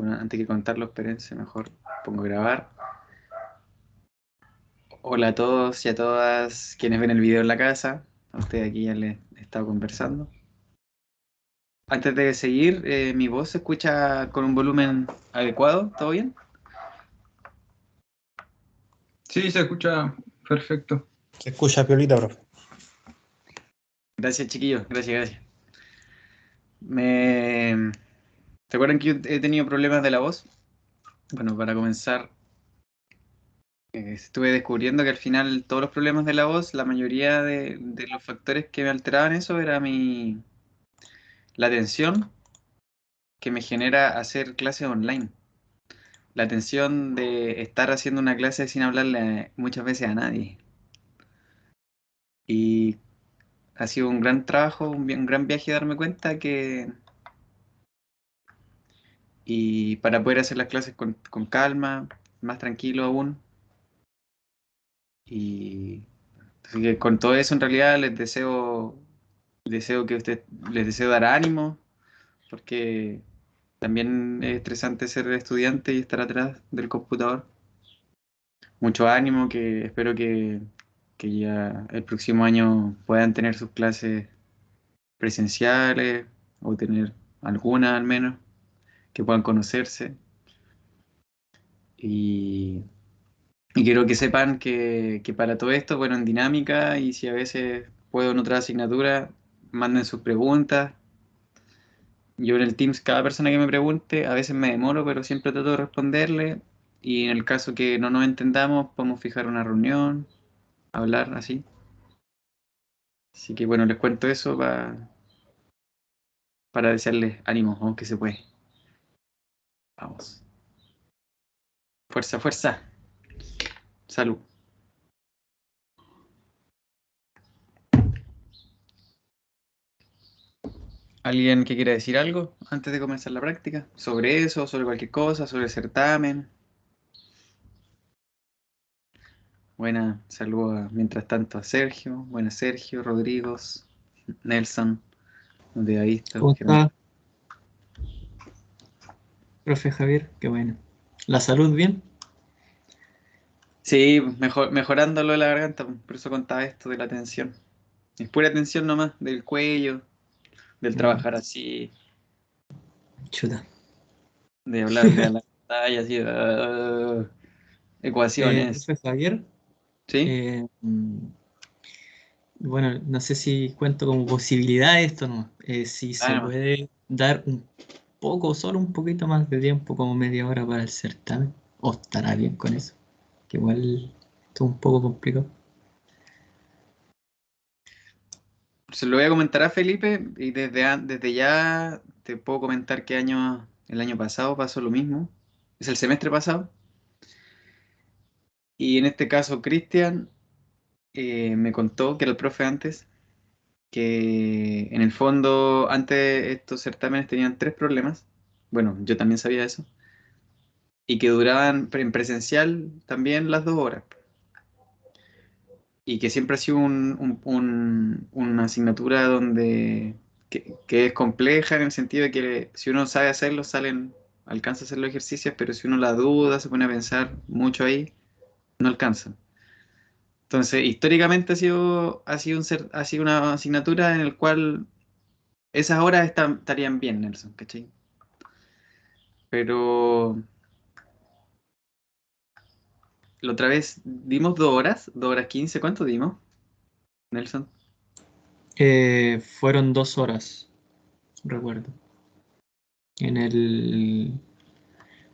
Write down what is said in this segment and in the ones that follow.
Bueno, antes que contarlo, espérense, mejor pongo a grabar. Hola a todos y a todas quienes ven el video en la casa. A ustedes aquí ya les he estado conversando. Antes de seguir, mi voz se escucha con un volumen adecuado, ¿todo bien? Sí, se escucha perfecto. Se escucha piolita, profe. Gracias, chiquillos, gracias. Me... ¿Se acuerdan que yo he tenido problemas de la voz? Bueno, para comenzar, estuve descubriendo que al final todos los problemas de la voz, la mayoría de los factores que me alteraban eso era la tensión que me genera hacer clases online. La tensión de estar haciendo una clase sin hablarle muchas veces a nadie. Y ha sido un gran trabajo, un gran viaje darme cuenta que... Y para poder hacer las clases con calma, más tranquilo aún. Y así que con todo eso en realidad deseo que usted, les deseo dar ánimo, porque también es estresante ser estudiante y estar atrás del computador. Mucho ánimo, que espero que ya el próximo año puedan tener sus clases presenciales o tener alguna al menos, que puedan conocerse. Y, y quiero que sepan que para todo esto, bueno, en dinámica y si a veces puedo en otra asignatura, manden sus preguntas. Yo en el Teams, cada persona que me pregunte, a veces me demoro, pero siempre trato de responderle. Y en el caso que no nos entendamos, podemos fijar una reunión, hablar así. Así que bueno, les cuento eso para desearles ánimo, vamos que se puede. Vamos. Fuerza, fuerza. Salud. ¿Alguien que quiera decir algo antes de comenzar la práctica? ¿Sobre eso, sobre cualquier cosa, sobre el certamen? Buena, saludo mientras tanto a Sergio. Buenas, Sergio, Rodrigo, Nelson, no te había visto. ¿Cómo Qué bueno. está, profe Javier? Qué bueno. ¿La salud bien? Sí, mejorándolo de la garganta, por eso contaba esto de la tensión. Es pura tensión nomás, del cuello, del trabajar así, Chuta. de hablarle a la pantalla, así, ecuaciones. Profe Javier, ¿Sí? bueno, no sé si cuento como posibilidad esto, ¿no? Si se Ah, puede dar un poco, solo un poquito más de tiempo, como media hora para el certamen, o estará bien con eso, que igual esto es un poco complicado. se lo voy a comentar a Felipe y desde ya te puedo comentar que el año pasado pasó lo mismo. Es el semestre pasado. Y en este caso, Cristian me contó, que era el profe antes, que en el fondo antes estos certámenes tenían tres problemas. Bueno, yo también sabía eso. Y que duraban en presencial también las 2 horas. Y que siempre ha sido una asignatura que es compleja en el sentido de que si uno sabe hacerlo, alcanza a hacer los ejercicios, pero si uno la duda, se pone a pensar mucho ahí, no alcanza. Entonces, históricamente ha sido una asignatura en la cual esas horas estarían bien, Nelson, ¿cachai? Pero la otra vez dimos 2 horas, 2 horas 15, ¿cuánto dimos, Nelson? Fueron 2 horas, recuerdo.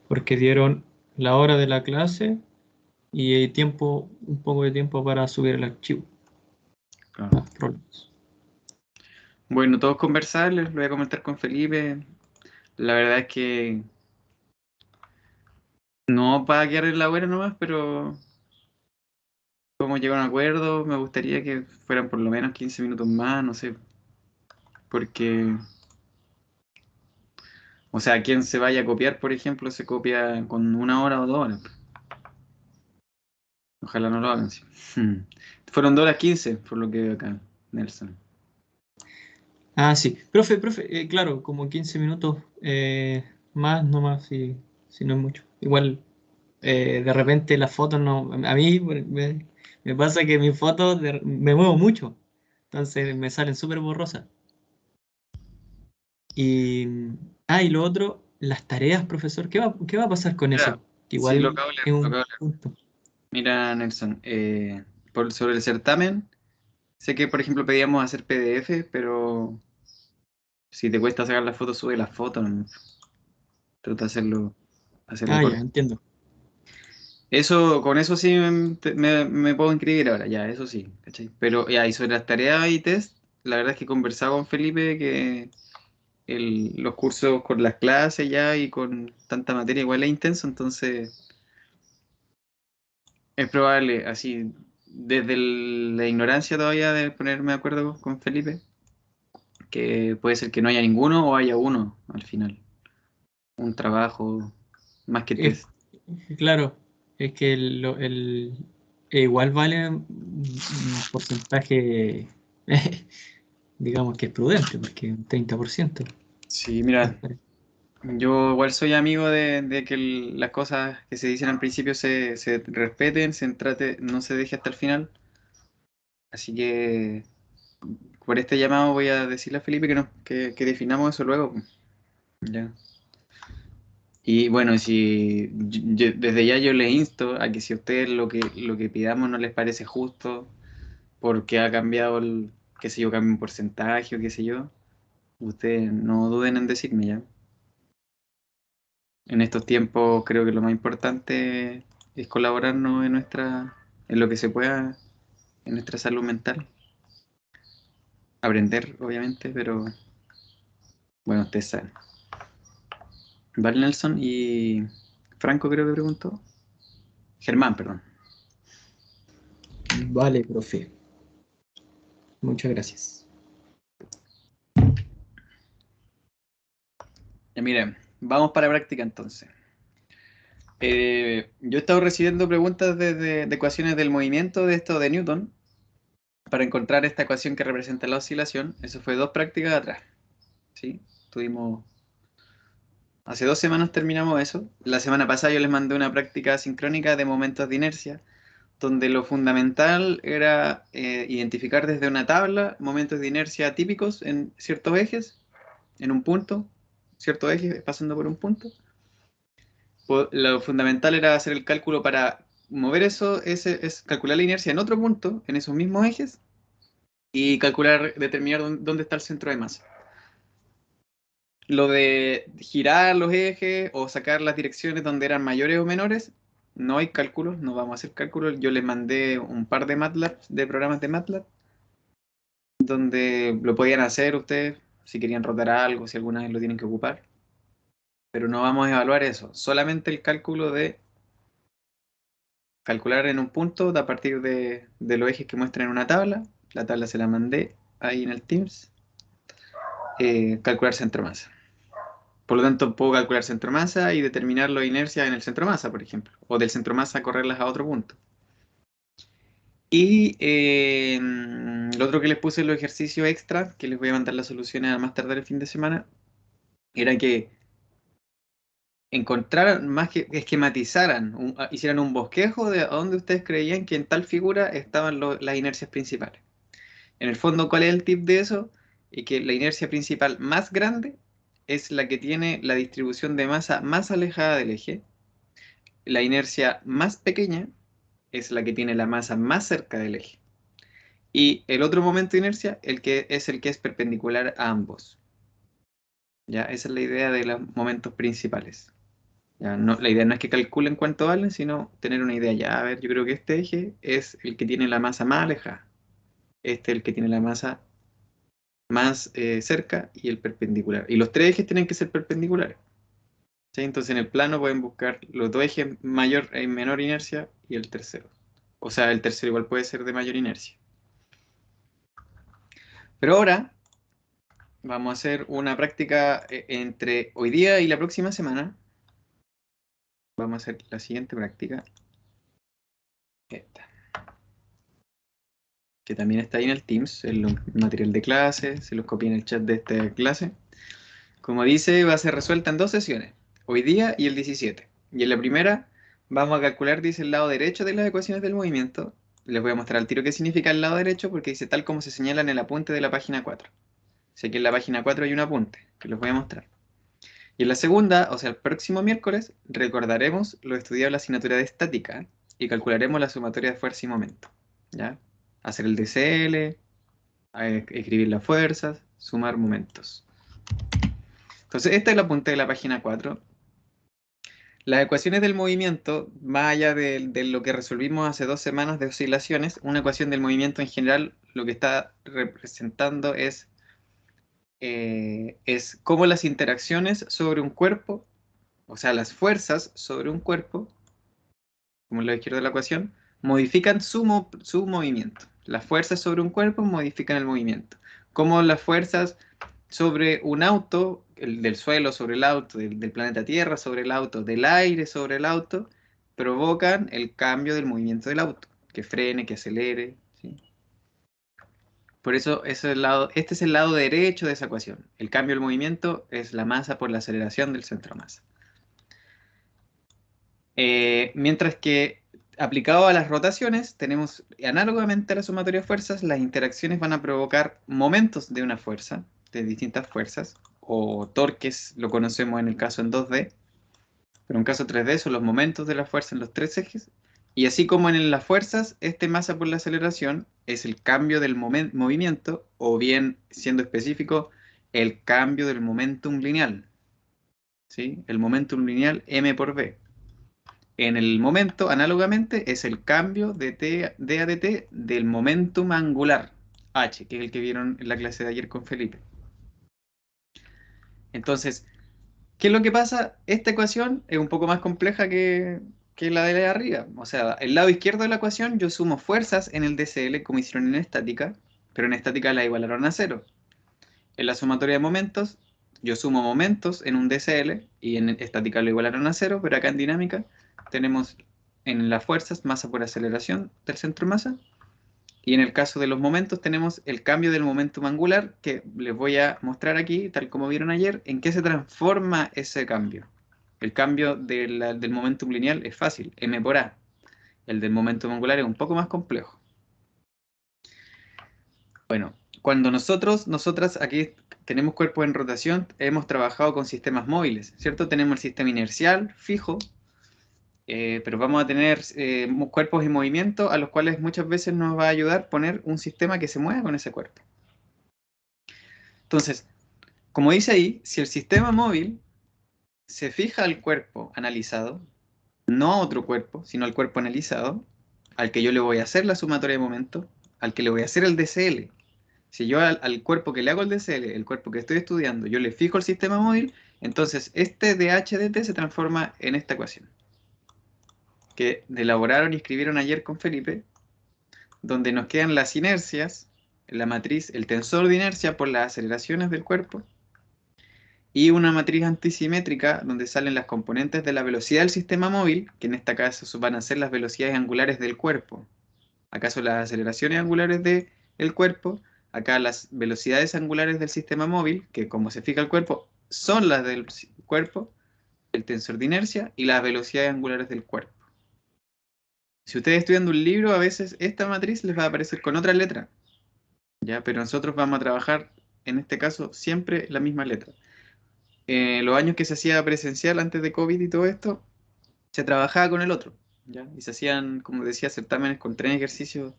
Porque dieron la hora de la clase y tiempo, un poco de tiempo para subir el archivo. Claro. Problemas. Bueno, todos conversar, les voy a comentar con Felipe. La verdad es que no para quedar en la buena nomás, pero podemos llegar a un acuerdo. Me gustaría que fueran por lo menos 15 minutos más, no sé. Porque, o sea, quien se vaya a copiar, por ejemplo, se copia con 1 hora o 2 horas. Ojalá no lo hagan, sí. Fueron 2 horas 15, por lo que veo acá, Nelson. Ah, sí. Profe, claro, como 15 minutos Más, no más, si no es mucho. Igual, de repente las fotos no. A mí me pasa que mis fotos me muevo mucho. Entonces me salen súper borrosas. Y, y lo otro, las tareas, profesor, qué va a pasar con Mira, eso? Que sí, lo igual acabo de leer, es lo un acabo de leer. punto. Mira, Nelson, sobre el certamen, sé que, por ejemplo, pedíamos hacer PDF, pero si te cuesta sacar las fotos, sube las fotos, ¿no? Trata de hacerlo Ya, corto. entiendo. Eso, con eso sí me puedo inscribir ahora, ya, eso sí, ¿cachai? Pero ya, y sobre las tareas y test, la verdad es que conversaba con Felipe que los cursos con las clases ya y con tanta materia igual es intenso, entonces es probable, así, desde la ignorancia todavía de ponerme de acuerdo con Felipe, que puede ser que no haya ninguno o haya uno al final, un trabajo más que Es, test. claro, es que igual vale un porcentaje, digamos que es prudente, porque un 30%. Sí, mira. Las Yo igual soy amigo de que las cosas que se dicen al principio se respeten, no se deje hasta el final. Así que por este llamado voy a decirle a Felipe que definamos eso luego. Ya. Y bueno, si desde ya yo les insto a que si a ustedes lo que pidamos no les parece justo, porque ha cambiado qué sé yo, cambia un porcentaje o qué sé yo, ustedes no duden en decirme ya. En estos tiempos creo que lo más importante es colaborarnos en lo que se pueda, en nuestra salud mental. Aprender, obviamente, pero bueno, ustedes saben. Val Nelson y Franco creo que preguntó. Germán, perdón. Vale, profe. Muchas gracias. Ya miren, vamos para práctica entonces. Yo he estado recibiendo preguntas de ecuaciones del movimiento de esto de Newton para encontrar esta ecuación que representa la oscilación. Eso fue 2 prácticas atrás. ¿Sí? Tuvimos Hace 2 semanas terminamos eso. La semana pasada yo les mandé una práctica sincrónica de momentos de inercia, donde lo fundamental era identificar desde una tabla momentos de inercia típicos en ciertos ejes, en un punto, cierto eje pasando por un punto. Lo fundamental era hacer el cálculo para mover eso, es calcular la inercia en otro punto, en esos mismos ejes, y determinar dónde está el centro de masa. Lo de girar los ejes o sacar las direcciones donde eran mayores o menores, no hay cálculos, no vamos a hacer cálculos. Yo les mandé un par de MATLAB, de programas de MATLAB, donde lo podían hacer ustedes si querían rotar algo, si alguna vez lo tienen que ocupar. Pero no vamos a evaluar eso, solamente el cálculo de calcular en un punto a partir de los ejes que muestran en una tabla. La tabla se la mandé ahí en el Teams. Calcular centro masa. Por lo tanto, puedo calcular centro masa y determinar la inercia en el centro masa, por ejemplo. O del centro masa correrlas a otro punto. Y lo otro que les puse en los ejercicios extra, que les voy a mandar las soluciones a más tardar el fin de semana, era que encontraran, más que esquematizaran, hicieran un bosquejo de a dónde ustedes creían que en tal figura estaban las inercias principales. En el fondo, ¿cuál es el tip de eso? Y que la inercia principal más grande es la que tiene la distribución de masa más alejada del eje. La inercia más pequeña es la que tiene la masa más cerca del eje. Y el otro momento de inercia, el que es perpendicular a ambos. ¿Ya? Esa es la idea de los momentos principales. ¿Ya? No, la idea no es que calculen cuánto valen, sino tener una idea. Ya, a ver, yo creo que este eje es el que tiene la masa más alejada. Este es el que tiene la masa más cerca y el perpendicular. Y los tres ejes tienen que ser perpendiculares. ¿Sí? Entonces en el plano pueden buscar los dos ejes mayor y menor inercia y el tercero. O sea, el tercero igual puede ser de mayor inercia. Pero ahora vamos a hacer una práctica entre hoy día y la próxima semana. Vamos a hacer la siguiente práctica. Esta, que también está ahí en el Teams, el material de clase. Se los copié en el chat de esta clase. Como dice, va a ser resuelta en 2 sesiones. hoy día y el 17. Y en la primera vamos a calcular, dice, el lado derecho de las ecuaciones del movimiento. Les voy a mostrar al tiro qué significa el lado derecho porque dice tal como se señala en el apunte de la página 4. Sé que en la página 4 hay un apunte que les voy a mostrar. Y en la segunda, o sea, el próximo miércoles, recordaremos lo estudiado en la asignatura de estática y calcularemos la sumatoria de fuerza y momento. ¿Ya? Hacer el DCL, escribir las fuerzas, sumar momentos. Entonces, este es el apunte de la página 4. Las ecuaciones del movimiento, más allá de lo que resolvimos hace 2 semanas de oscilaciones, una ecuación del movimiento en general lo que está representando es cómo las interacciones sobre un cuerpo, o sea, las fuerzas sobre un cuerpo, como en la izquierda de la ecuación, modifican su movimiento. Las fuerzas sobre un cuerpo modifican el movimiento. Como las fuerzas sobre un auto, del suelo sobre el auto, del planeta Tierra sobre el auto, del aire sobre el auto, provocan el cambio del movimiento del auto, que frene, que acelere, ¿sí? Por eso este es el lado derecho de esa ecuación. El cambio del movimiento es la masa por la aceleración del centro de masa. Mientras que aplicado a las rotaciones, tenemos análogamente a la sumatoria de fuerzas, las interacciones van a provocar momentos de una fuerza, de distintas fuerzas, o torques, lo conocemos en el caso en 2D, pero en caso 3D son los momentos de la fuerza en los 3 ejes, y así como en las fuerzas, masa por la aceleración es el cambio del movimiento, o bien, siendo específico, el cambio del momentum lineal, ¿sí? El momentum lineal m por v. En el momento, análogamente, es el cambio de d a dt del momentum angular, h, que es el que vieron en la clase de ayer con Felipe. Entonces, ¿qué es lo que pasa? Esta ecuación es un poco más compleja que la de la de arriba. O sea, el lado izquierdo de la ecuación yo sumo fuerzas en el DCL como hicieron en estática, pero en estática la igualaron a cero. En la sumatoria de momentos, yo sumo momentos en un DCL y en estática lo igualaron a cero, pero acá en dinámica tenemos en las fuerzas masa por aceleración del centro de masa. Y en el caso de los momentos tenemos el cambio del momentum angular, que les voy a mostrar aquí, tal como vieron ayer, en qué se transforma ese cambio. El cambio del momentum lineal es fácil, m por a. El del momentum angular es un poco más complejo. Bueno, cuando nosotras aquí tenemos cuerpos en rotación, hemos trabajado con sistemas móviles, ¿cierto? Tenemos el sistema inercial fijo, pero vamos a tener cuerpos en movimiento a los cuales muchas veces nos va a ayudar poner un sistema que se mueva con ese cuerpo. Entonces, como dice ahí, si el sistema móvil se fija al cuerpo analizado, no a otro cuerpo, sino al cuerpo analizado, al que yo le voy a hacer la sumatoria de momento, al que le voy a hacer el DCL. Si yo al cuerpo que le hago el DCL, el cuerpo que estoy estudiando, yo le fijo el sistema móvil, entonces este dH/dt se transforma en esta ecuación que elaboraron y escribieron ayer con Felipe, donde nos quedan las inercias, la matriz, el tensor de inercia por las aceleraciones del cuerpo, y una matriz antisimétrica donde salen las componentes de la velocidad del sistema móvil, que en este caso van a ser las velocidades angulares del cuerpo. Acá son las aceleraciones angulares del cuerpo, acá las velocidades angulares del sistema móvil, que como se fija el cuerpo, son las del cuerpo, el tensor de inercia y las velocidades angulares del cuerpo. Si ustedes estudian un libro, a veces esta matriz les va a aparecer con otra letra, ¿ya? Pero nosotros vamos a trabajar, en este caso, siempre la misma letra. Los años que se hacía presencial antes de COVID y todo esto, se trabajaba con el otro, ¿ya? Y se hacían, como decía, certámenes con 3 ejercicios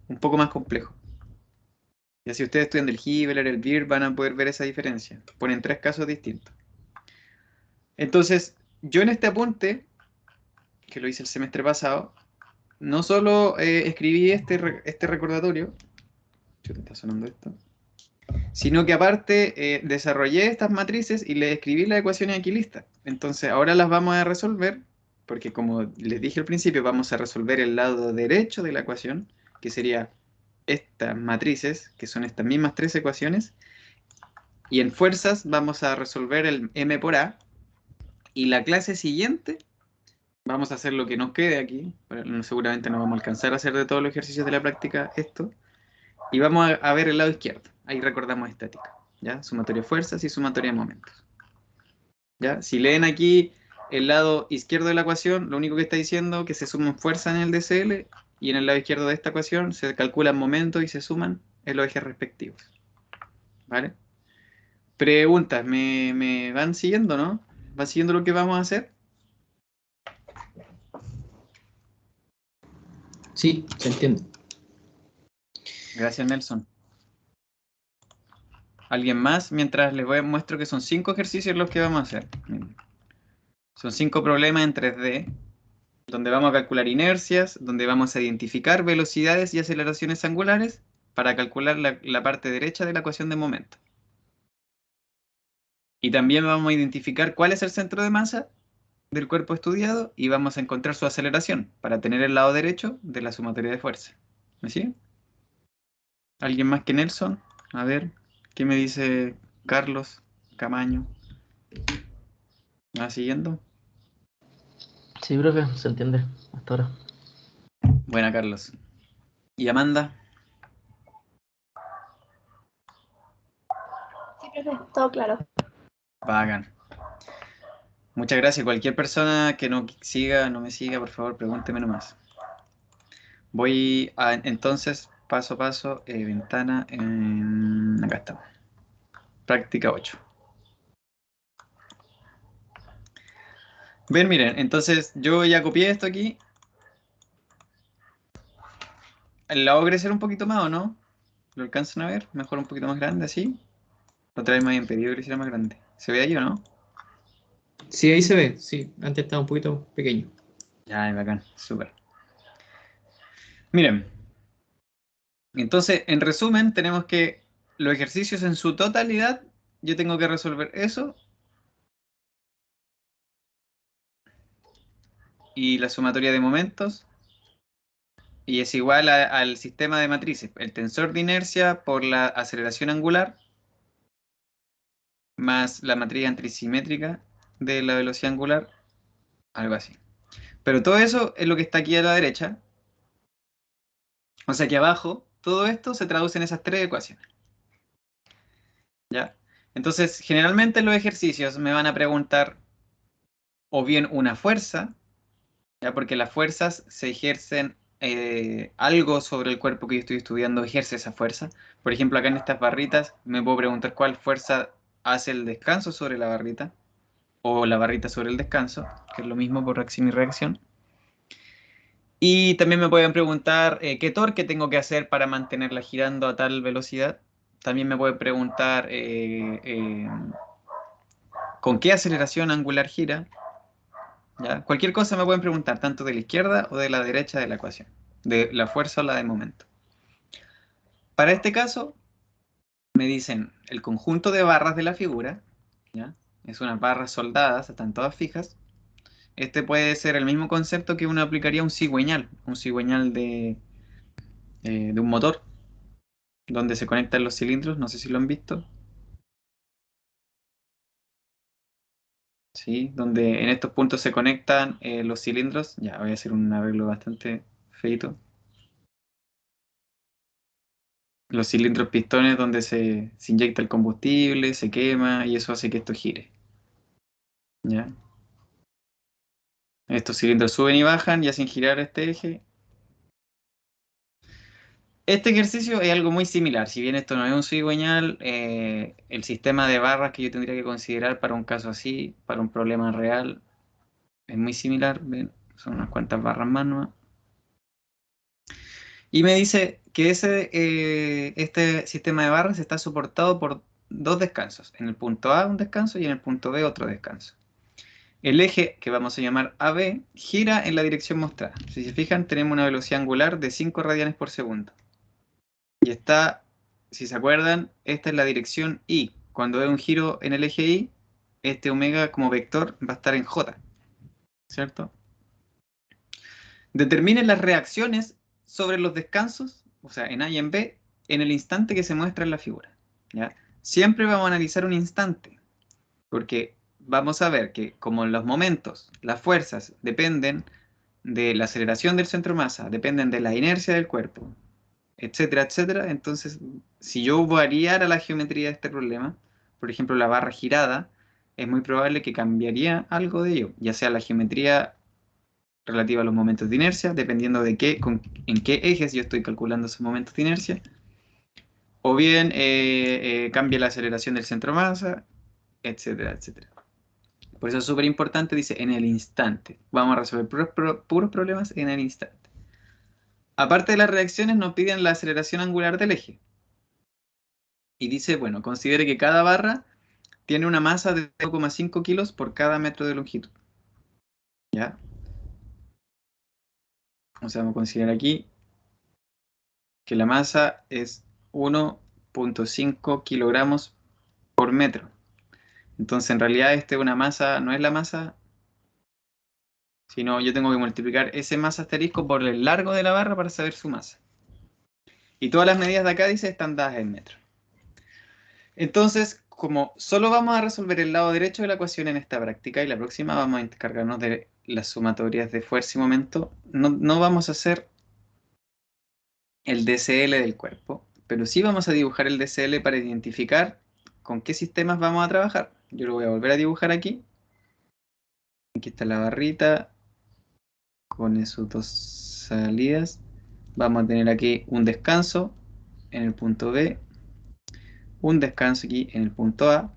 un poco más complejos. Ya si ustedes estudian del Hibbeler, el Beer, van a poder ver esa diferencia. Ponen 3 casos distintos. Entonces, yo en este apunte, que lo hice el semestre pasado, no solo escribí este recordatorio, chuta, está sonando esto, sino que aparte desarrollé estas matrices y le escribí las ecuaciones equilistas. Entonces ahora las vamos a resolver, porque como les dije al principio, vamos a resolver el lado derecho de la ecuación, que sería estas matrices, que son estas mismas 3 ecuaciones, y en fuerzas vamos a resolver el m por a, y la clase siguiente vamos a hacer lo que nos quede aquí, seguramente no vamos a alcanzar a hacer de todos los ejercicios de la práctica esto, y vamos a ver el lado izquierdo. Ahí recordamos estática, ¿ya? Sumatoria de fuerzas y sumatoria de momentos. ¿Ya? Si leen aquí el lado izquierdo de la ecuación, lo único que está diciendo es que se suman fuerzas en el DCL y en el lado izquierdo de esta ecuación se calculan momentos y se suman en los ejes respectivos. ¿Vale? Preguntas, ¿me van siguiendo, no? ¿Van siguiendo lo que vamos a hacer? Sí, se entiende. Gracias, Nelson. ¿Alguien más? Mientras les muestro que son 5 ejercicios los que vamos a hacer. Miren. Son 5 problemas en 3D, donde vamos a calcular inercias, donde vamos a identificar velocidades y aceleraciones angulares para calcular la parte derecha de la ecuación de momento. Y también vamos a identificar cuál es el centro de masa del cuerpo estudiado y vamos a encontrar su aceleración para tener el lado derecho de la sumatoria de fuerza. ¿Me siguen? ¿Alguien más que Nelson? A ver, ¿qué me dice Carlos Camaño? ¿Me va siguiendo? Sí, profe, se entiende hasta ahora. Buena, Carlos. ¿Y Amanda? Sí, profe, todo claro. Bacán. Muchas gracias. Cualquier persona que no siga, no me siga, por favor, pregúnteme nomás. Voy a, entonces, paso a paso, ventana, acá estamos. Práctica 8. Ven, miren, entonces yo ya copié esto aquí. ¿La hago crecer un poquito más o no? ¿Lo alcanzan a ver? Mejor un poquito más grande, así. La otra vez me habían pedido que lo hiciera más grande. ¿Se ve ahí o no? Sí, ahí se ve. Sí, antes estaba un poquito pequeño. Ya, es bacán, súper. Miren, entonces, en resumen, tenemos que los ejercicios en su totalidad, yo tengo que resolver eso y la sumatoria de momentos, y es igual al sistema de matrices, el tensor de inercia por la aceleración angular más la matriz antisimétrica de la velocidad angular, algo así. Pero todo eso es lo que está aquí a la derecha, o sea, aquí abajo, todo esto se traduce en esas 3 ecuaciones, ¿ya? Entonces, generalmente en los ejercicios me van a preguntar o bien una fuerza, ¿ya? Porque las fuerzas se ejercen, algo sobre el cuerpo que yo estoy estudiando ejerce esa fuerza. Por ejemplo, acá en estas barritas me puedo preguntar cuál fuerza hace el descanso sobre la barrita o la barrita sobre el descanso, que es lo mismo por acción y reacción. Y también me pueden preguntar qué torque tengo que hacer para mantenerla girando a tal velocidad. También me pueden preguntar con qué aceleración angular gira. ¿Ya? Cualquier cosa me pueden preguntar, tanto de la izquierda o de la derecha de la ecuación, de la fuerza o la de momento. Para este caso, me dicen el conjunto de barras de la figura, ¿ya? Es unas barras soldadas, están todas fijas. Este puede ser el mismo concepto que uno aplicaría a un cigüeñal de un motor, donde se conectan los cilindros, no sé si lo han visto. ¿Sí? Donde en estos puntos se conectan los cilindros. Ya, voy a hacer un arreglo bastante feito. Los cilindros pistones donde se inyecta el combustible, se quema y eso hace que esto gire. ¿Ya? Estos cilindros suben y bajan y hacen girar este eje. Este ejercicio es algo muy similar. Si bien esto no es un cigüeñal, el sistema de barras que yo tendría que considerar para un caso así, para un problema real, es muy similar. ¿Ven? Son unas cuantas barras más nomás. Y me dice que este sistema de barras está soportado por 2 descansos. En el punto A un descanso y en el punto B otro descanso. El eje, que vamos a llamar AB, gira en la dirección mostrada. Si se fijan, tenemos una velocidad angular de 5 radianes por segundo. Y está, si se acuerdan, esta es la dirección Y. Cuando hay un giro en el eje Y, este omega como vector va a estar en J, ¿cierto? Determinen las reacciones sobre los descansos, o sea, en A y en B, en el instante que se muestra en la figura, ¿ya? Siempre vamos a analizar un instante, porque vamos a ver que como los momentos, las fuerzas dependen de la aceleración del centro de masa, dependen de la inercia del cuerpo, etcétera, etcétera. Entonces, si yo variara la geometría de este problema, por ejemplo, la barra girada, es muy probable que cambiaría algo de ello, ya sea la geometría relativa a los momentos de inercia, dependiendo de en qué ejes yo estoy calculando esos momentos de inercia, o bien cambia la aceleración del centro de masa, etcétera, etcétera. Por eso es súper importante, dice, en el instante. Vamos a resolver puros problemas en el instante. Aparte de las reacciones, nos piden la aceleración angular del eje. Y dice, bueno, considere que cada barra tiene una masa de 0,5 kilos por cada metro de longitud. ¿Ya? O sea, vamos a considerar aquí que la masa es 1,5 kilogramos por metro. Entonces, en realidad, esta es una masa, no es la masa, sino yo tengo que multiplicar ese masa asterisco por el largo de la barra para saber su masa. Y todas las medidas de acá, dice, están dadas en metros. Entonces, como solo vamos a resolver el lado derecho de la ecuación en esta práctica y la próxima vamos a encargarnos de las sumatorias de fuerza y momento, no vamos a hacer el DCL del cuerpo, pero sí vamos a dibujar el DCL para identificar con qué sistemas vamos a trabajar. Yo lo voy a volver a dibujar aquí. Aquí está la barrita con esos dos salidas. Vamos a tener aquí un descanso en el punto B, un descanso aquí en el punto A.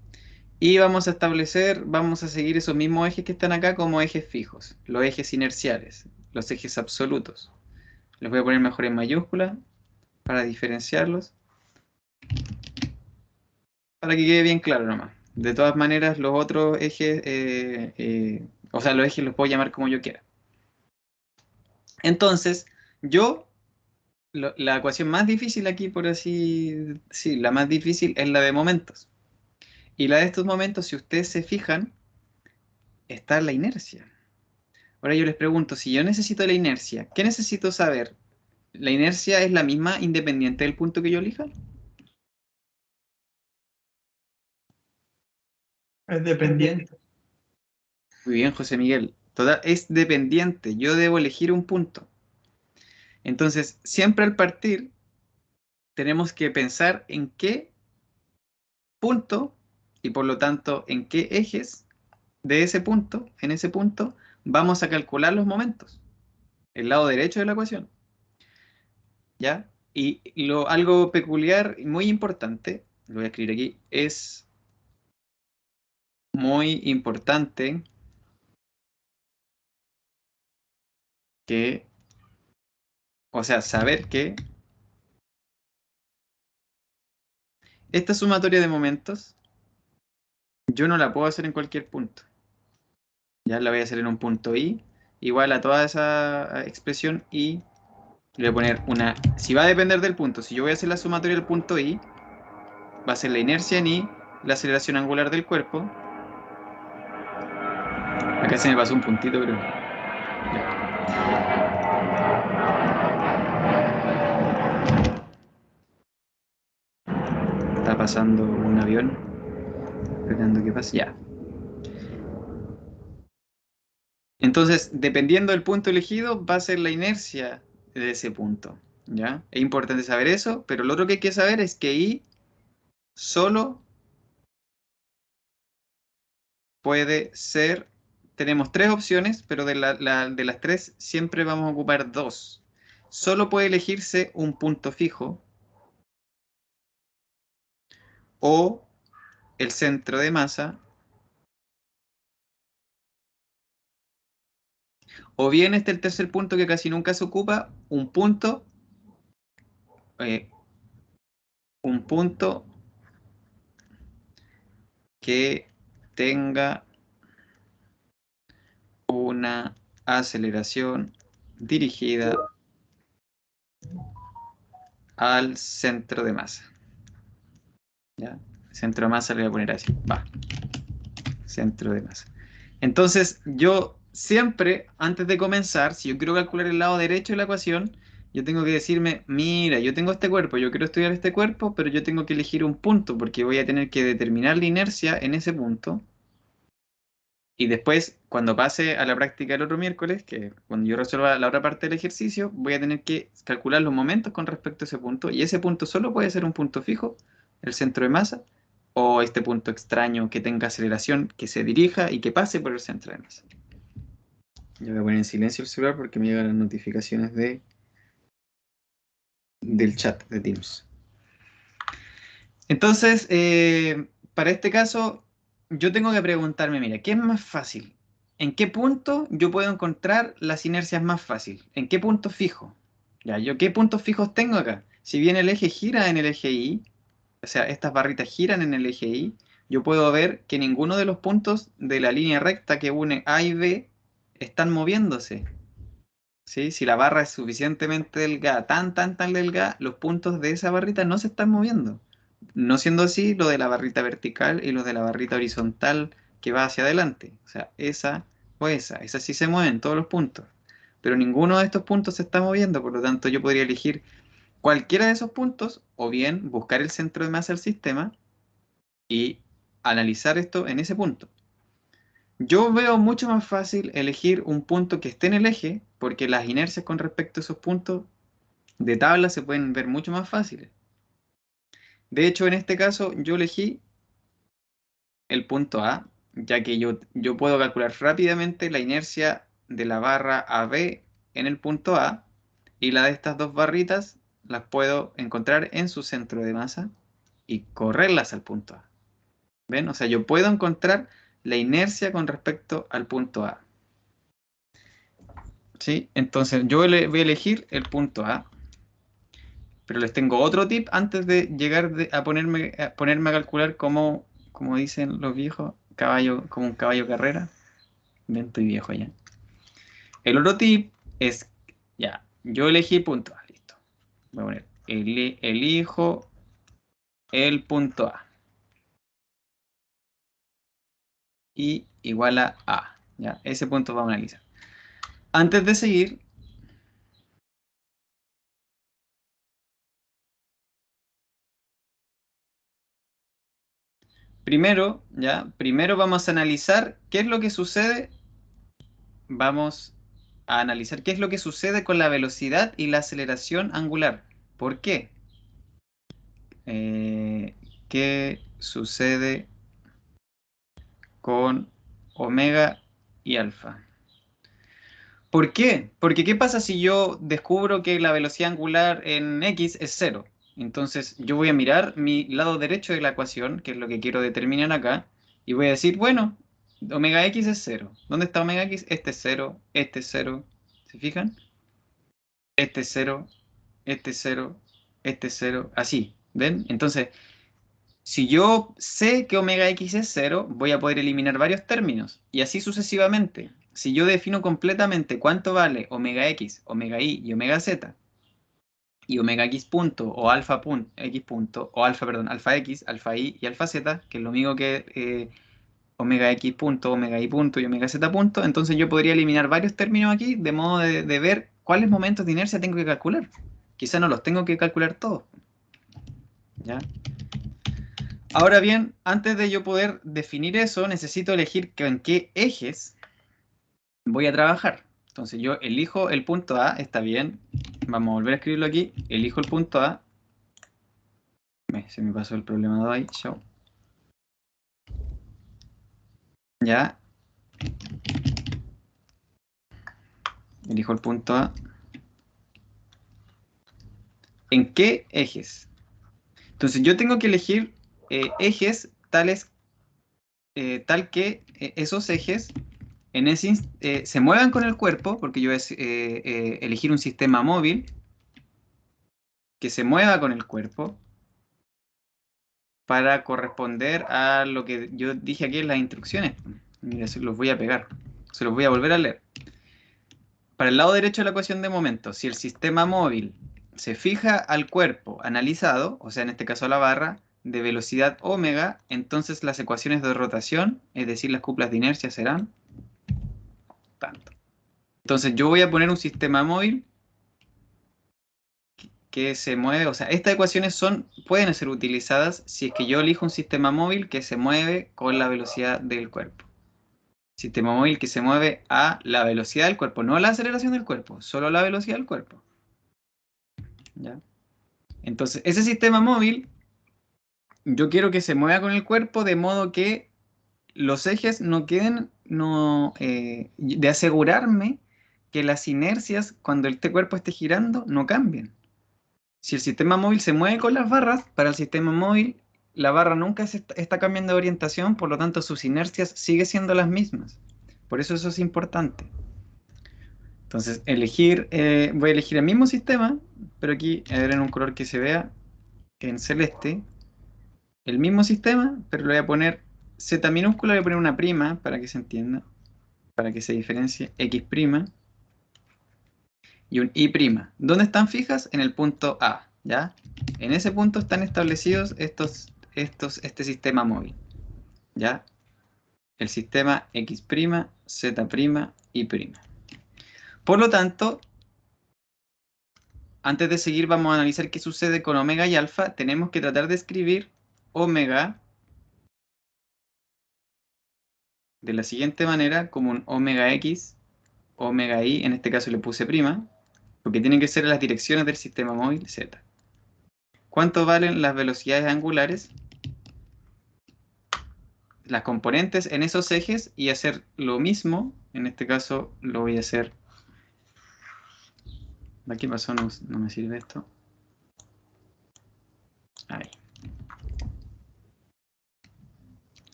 Y vamos a establecer, vamos a seguir esos mismos ejes que están acá como ejes fijos, los ejes inerciales, los ejes absolutos. Los voy a poner mejor en mayúscula para diferenciarlos, para que quede bien claro nomás. De todas maneras, los otros ejes, o sea, los ejes los puedo llamar como yo quiera. Entonces, la ecuación más difícil aquí, por así decir, la más difícil es la de momentos. Y la de estos momentos, si ustedes se fijan, está la inercia. Ahora yo les pregunto, si yo necesito la inercia, ¿qué necesito saber? ¿La inercia es la misma independiente del punto que yo elija? Es dependiente. Muy bien, José Miguel. Total, es dependiente. Yo debo elegir un punto. Entonces, siempre al partir, tenemos que pensar en qué punto y por lo tanto en qué ejes de ese punto, en ese punto, vamos a calcular los momentos. El lado derecho de la ecuación. ¿Ya? Y algo peculiar y muy importante, lo voy a escribir aquí, es muy importante que, o sea, saber que esta sumatoria de momentos yo no la puedo hacer en cualquier punto. Ya la voy a hacer en un punto i, igual a toda esa expresión i, le voy a poner una, si va a depender del punto, si yo voy a hacer la sumatoria del punto i, va a ser la inercia en i, la aceleración angular del cuerpo. Acá se me pasó un puntito, pero... Está pasando un avión. Esperando que pase. Ya. Entonces, dependiendo del punto elegido, va a ser la inercia de ese punto. ¿Ya? Es importante saber eso, pero lo otro que hay que saber es que I solo puede ser... Tenemos tres opciones, pero de las tres siempre vamos a ocupar dos. Solo puede elegirse un punto fijo o el centro de masa, o bien este es el tercer punto que casi nunca se ocupa, un punto eh, que tenga una aceleración dirigida al centro de masa. ¿Ya? Centro de masa le voy a poner así. Va. Centro de masa. Entonces, yo siempre, antes de comenzar, si yo quiero calcular el lado derecho de la ecuación, yo tengo que decirme, mira, yo tengo este cuerpo, yo quiero estudiar este cuerpo, pero yo tengo que elegir un punto, porque voy a tener que determinar la inercia en ese punto. Y después, cuando pase a la práctica el otro miércoles, que cuando yo resuelva la otra parte del ejercicio, voy a tener que calcular los momentos con respecto a ese punto. Y ese punto solo puede ser un punto fijo, el centro de masa, o este punto extraño que tenga aceleración, que se dirija y que pase por el centro de masa. Yo voy a poner en silencio el celular porque me llegan las notificaciones del chat de Teams. Entonces, para este caso, yo tengo que preguntarme, mira, ¿qué es más fácil? ¿En qué punto yo puedo encontrar las inercias más fácil? ¿En qué punto fijo? Ya, ¿yo qué puntos fijos tengo acá? Si bien el eje gira en el eje Y, o sea, estas barritas giran en el eje Y, yo puedo ver que ninguno de los puntos de la línea recta que une A y B están moviéndose. ¿Sí? Si la barra es suficientemente delgada, tan delgada, los puntos de esa barrita no se están moviendo. No siendo así lo de la barrita vertical y lo de la barrita horizontal que va hacia adelante. O sea, esa o esa sí se mueven todos los puntos. Pero ninguno de estos puntos se está moviendo, por lo tanto yo podría elegir cualquiera de esos puntos o bien buscar el centro de masa del sistema y analizar esto en ese punto. Yo veo mucho más fácil elegir un punto que esté en el eje, porque las inercias con respecto a esos puntos de tabla se pueden ver mucho más fáciles. De hecho, en este caso, yo elegí el punto A, ya que yo puedo calcular rápidamente la inercia de la barra AB en el punto A, y la de estas dos barritas las puedo encontrar en su centro de masa y correrlas al punto A. ¿Ven? O sea, yo puedo encontrar la inercia con respecto al punto A. ¿Sí? Entonces yo voy a elegir el punto A, pero les tengo otro tip antes de llegar a ponerme a calcular como dicen los viejos, como un caballo carrera. Bien, estoy viejo ya. El otro tip es, ya, yo elegí punto A, listo. Voy a poner, elijo el punto A. Y igual a A. Ya, ese punto vamos a analizar. Antes de seguir, primero vamos a analizar qué es lo que sucede. Vamos a analizar qué es lo que sucede con la velocidad y la aceleración angular. ¿Por qué? ¿Qué sucede con omega y alfa? ¿Por qué? Porque ¿qué pasa si yo descubro que la velocidad angular en X es 0? Entonces yo voy a mirar mi lado derecho de la ecuación, que es lo que quiero determinar acá, y voy a decir, bueno, omega X es 0. ¿Dónde está omega X? Este es 0, este es 0. ¿Se fijan? Este es 0, este es 0, este es 0, así, ¿ven? Entonces, si yo sé que omega x es 0, voy a poder eliminar varios términos, y así sucesivamente. Si yo defino completamente cuánto vale omega x, omega y omega z, y omega x punto, o alfa punto, x punto, o alfa, perdón, alfa x, alfa y alfa z, que es lo mismo que omega x punto, omega y punto y omega z punto, entonces yo podría eliminar varios términos aquí, de modo de ver cuáles momentos de inercia tengo que calcular. Quizá no los tengo que calcular todos. ¿Ya? Ahora bien, antes de yo poder definir eso, necesito elegir en qué ejes voy a trabajar. Entonces yo elijo el punto A, está bien. Vamos a volver a escribirlo aquí. Elijo el punto A. Se me pasó el problema de ahí. Show. Ya. Elijo el punto A. ¿En qué ejes? Entonces yo tengo que elegir ejes tales, tal que esos ejes se muevan con el cuerpo, porque yo voy a elegir un sistema móvil que se mueva con el cuerpo para corresponder a lo que yo dije aquí en las instrucciones. Mira, se los voy a pegar, se los voy a volver a leer. Para el lado derecho de la ecuación de momento, si el sistema móvil se fija al cuerpo analizado, o sea, en este caso a la barra, de velocidad omega, entonces las ecuaciones de rotación, es decir, las cuplas de inercia serán tanto. Entonces yo voy a poner un sistema móvil que se mueve, o sea, estas ecuaciones pueden ser utilizadas si es que yo elijo un sistema móvil que se mueve con la velocidad del cuerpo. Sistema móvil que se mueve a la velocidad del cuerpo, no a la aceleración del cuerpo, solo a la velocidad del cuerpo. ¿Ya? Entonces, ese sistema móvil yo quiero que se mueva con el cuerpo de modo que los ejes no queden, de asegurarme que las inercias cuando este cuerpo esté girando no cambien. Si el sistema móvil se mueve con las barras, para el sistema móvil la barra nunca está cambiando de orientación, por lo tanto sus inercias siguen siendo las mismas. Por eso es importante. Entonces, voy a elegir el mismo sistema, pero aquí, a ver, en un color que se vea en celeste, el mismo sistema, pero le voy a poner Z minúscula, le voy a poner una prima para que se entienda, para que se diferencie X prima y un Y prima. ¿Dónde están fijas? En el punto A, ¿ya? En ese punto están establecidos este sistema móvil, ¿ya? El sistema X prima, Z prima, Y prima. Por lo tanto, antes de seguir vamos a analizar qué sucede con omega y alfa. Tenemos que tratar de escribir omega de la siguiente manera, como un omega X, omega Y, en este caso le puse prima, porque tienen que ser las direcciones del sistema móvil Z. ¿Cuánto valen las velocidades angulares? Las componentes en esos ejes y hacer lo mismo. En este caso lo voy a hacer. ¿Qué pasó? No me sirve esto. Ahí.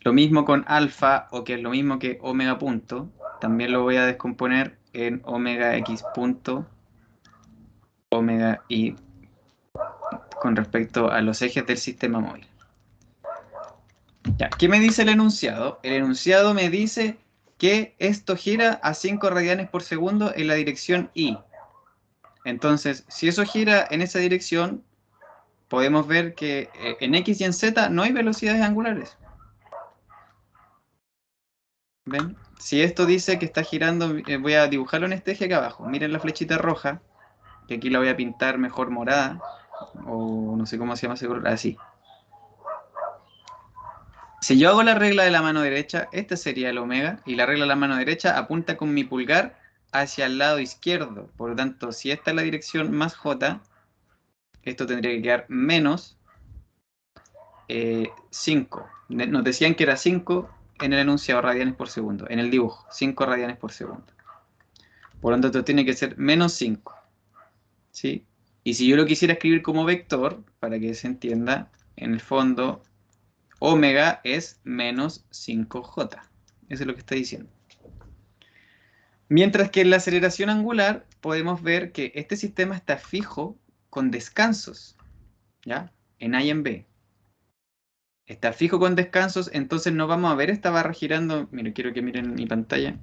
Lo mismo con alfa, o que es lo mismo que omega punto. También lo voy a descomponer en omega X punto, omega Y, con respecto a los ejes del sistema móvil. Ya, ¿qué me dice el enunciado? El enunciado me dice que esto gira a 5 radianes por segundo en la dirección Y. Entonces, si eso gira en esa dirección, podemos ver que en X y en Z no hay velocidades angulares. ¿Ven? Si esto dice que está girando, voy a dibujarlo en este eje acá abajo. Miren la flechita roja, que aquí la voy a pintar mejor morada, o no sé cómo se llama ese color, así. Si yo hago la regla de la mano derecha, este sería el omega, y la regla de la mano derecha apunta con mi pulgar hacia el lado izquierdo. Por lo tanto, si esta es la dirección más j, esto tendría que quedar menos 5. Nos decían que era 5 en el enunciado radianes por segundo, en el dibujo, 5 radianes por segundo. Por lo tanto, esto tiene que ser menos 5. ¿Sí? Y si yo lo quisiera escribir como vector, para que se entienda, en el fondo, omega es menos 5j. Eso es lo que está diciendo. Mientras que en la aceleración angular podemos ver que este sistema está fijo con descansos, ¿ya? En A y en B. Está fijo con descansos, entonces no vamos a ver esta barra girando. Mira, quiero que miren mi pantalla.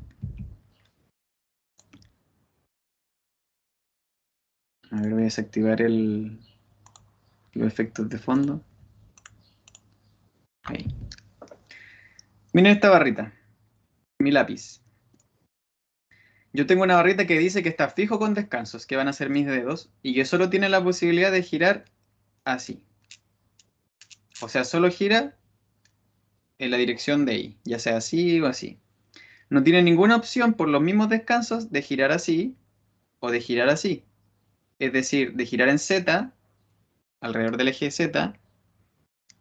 A ver, voy a desactivar los efectos de fondo. Ahí. Miren esta barrita, mi lápiz. Yo tengo una barrita que dice que está fijo con descansos, que van a ser mis dedos, y que solo tiene la posibilidad de girar así. O sea, solo gira en la dirección de Y, ya sea así o así. No tiene ninguna opción por los mismos descansos de girar así o de girar así. Es decir, de girar en Z, alrededor del eje Z,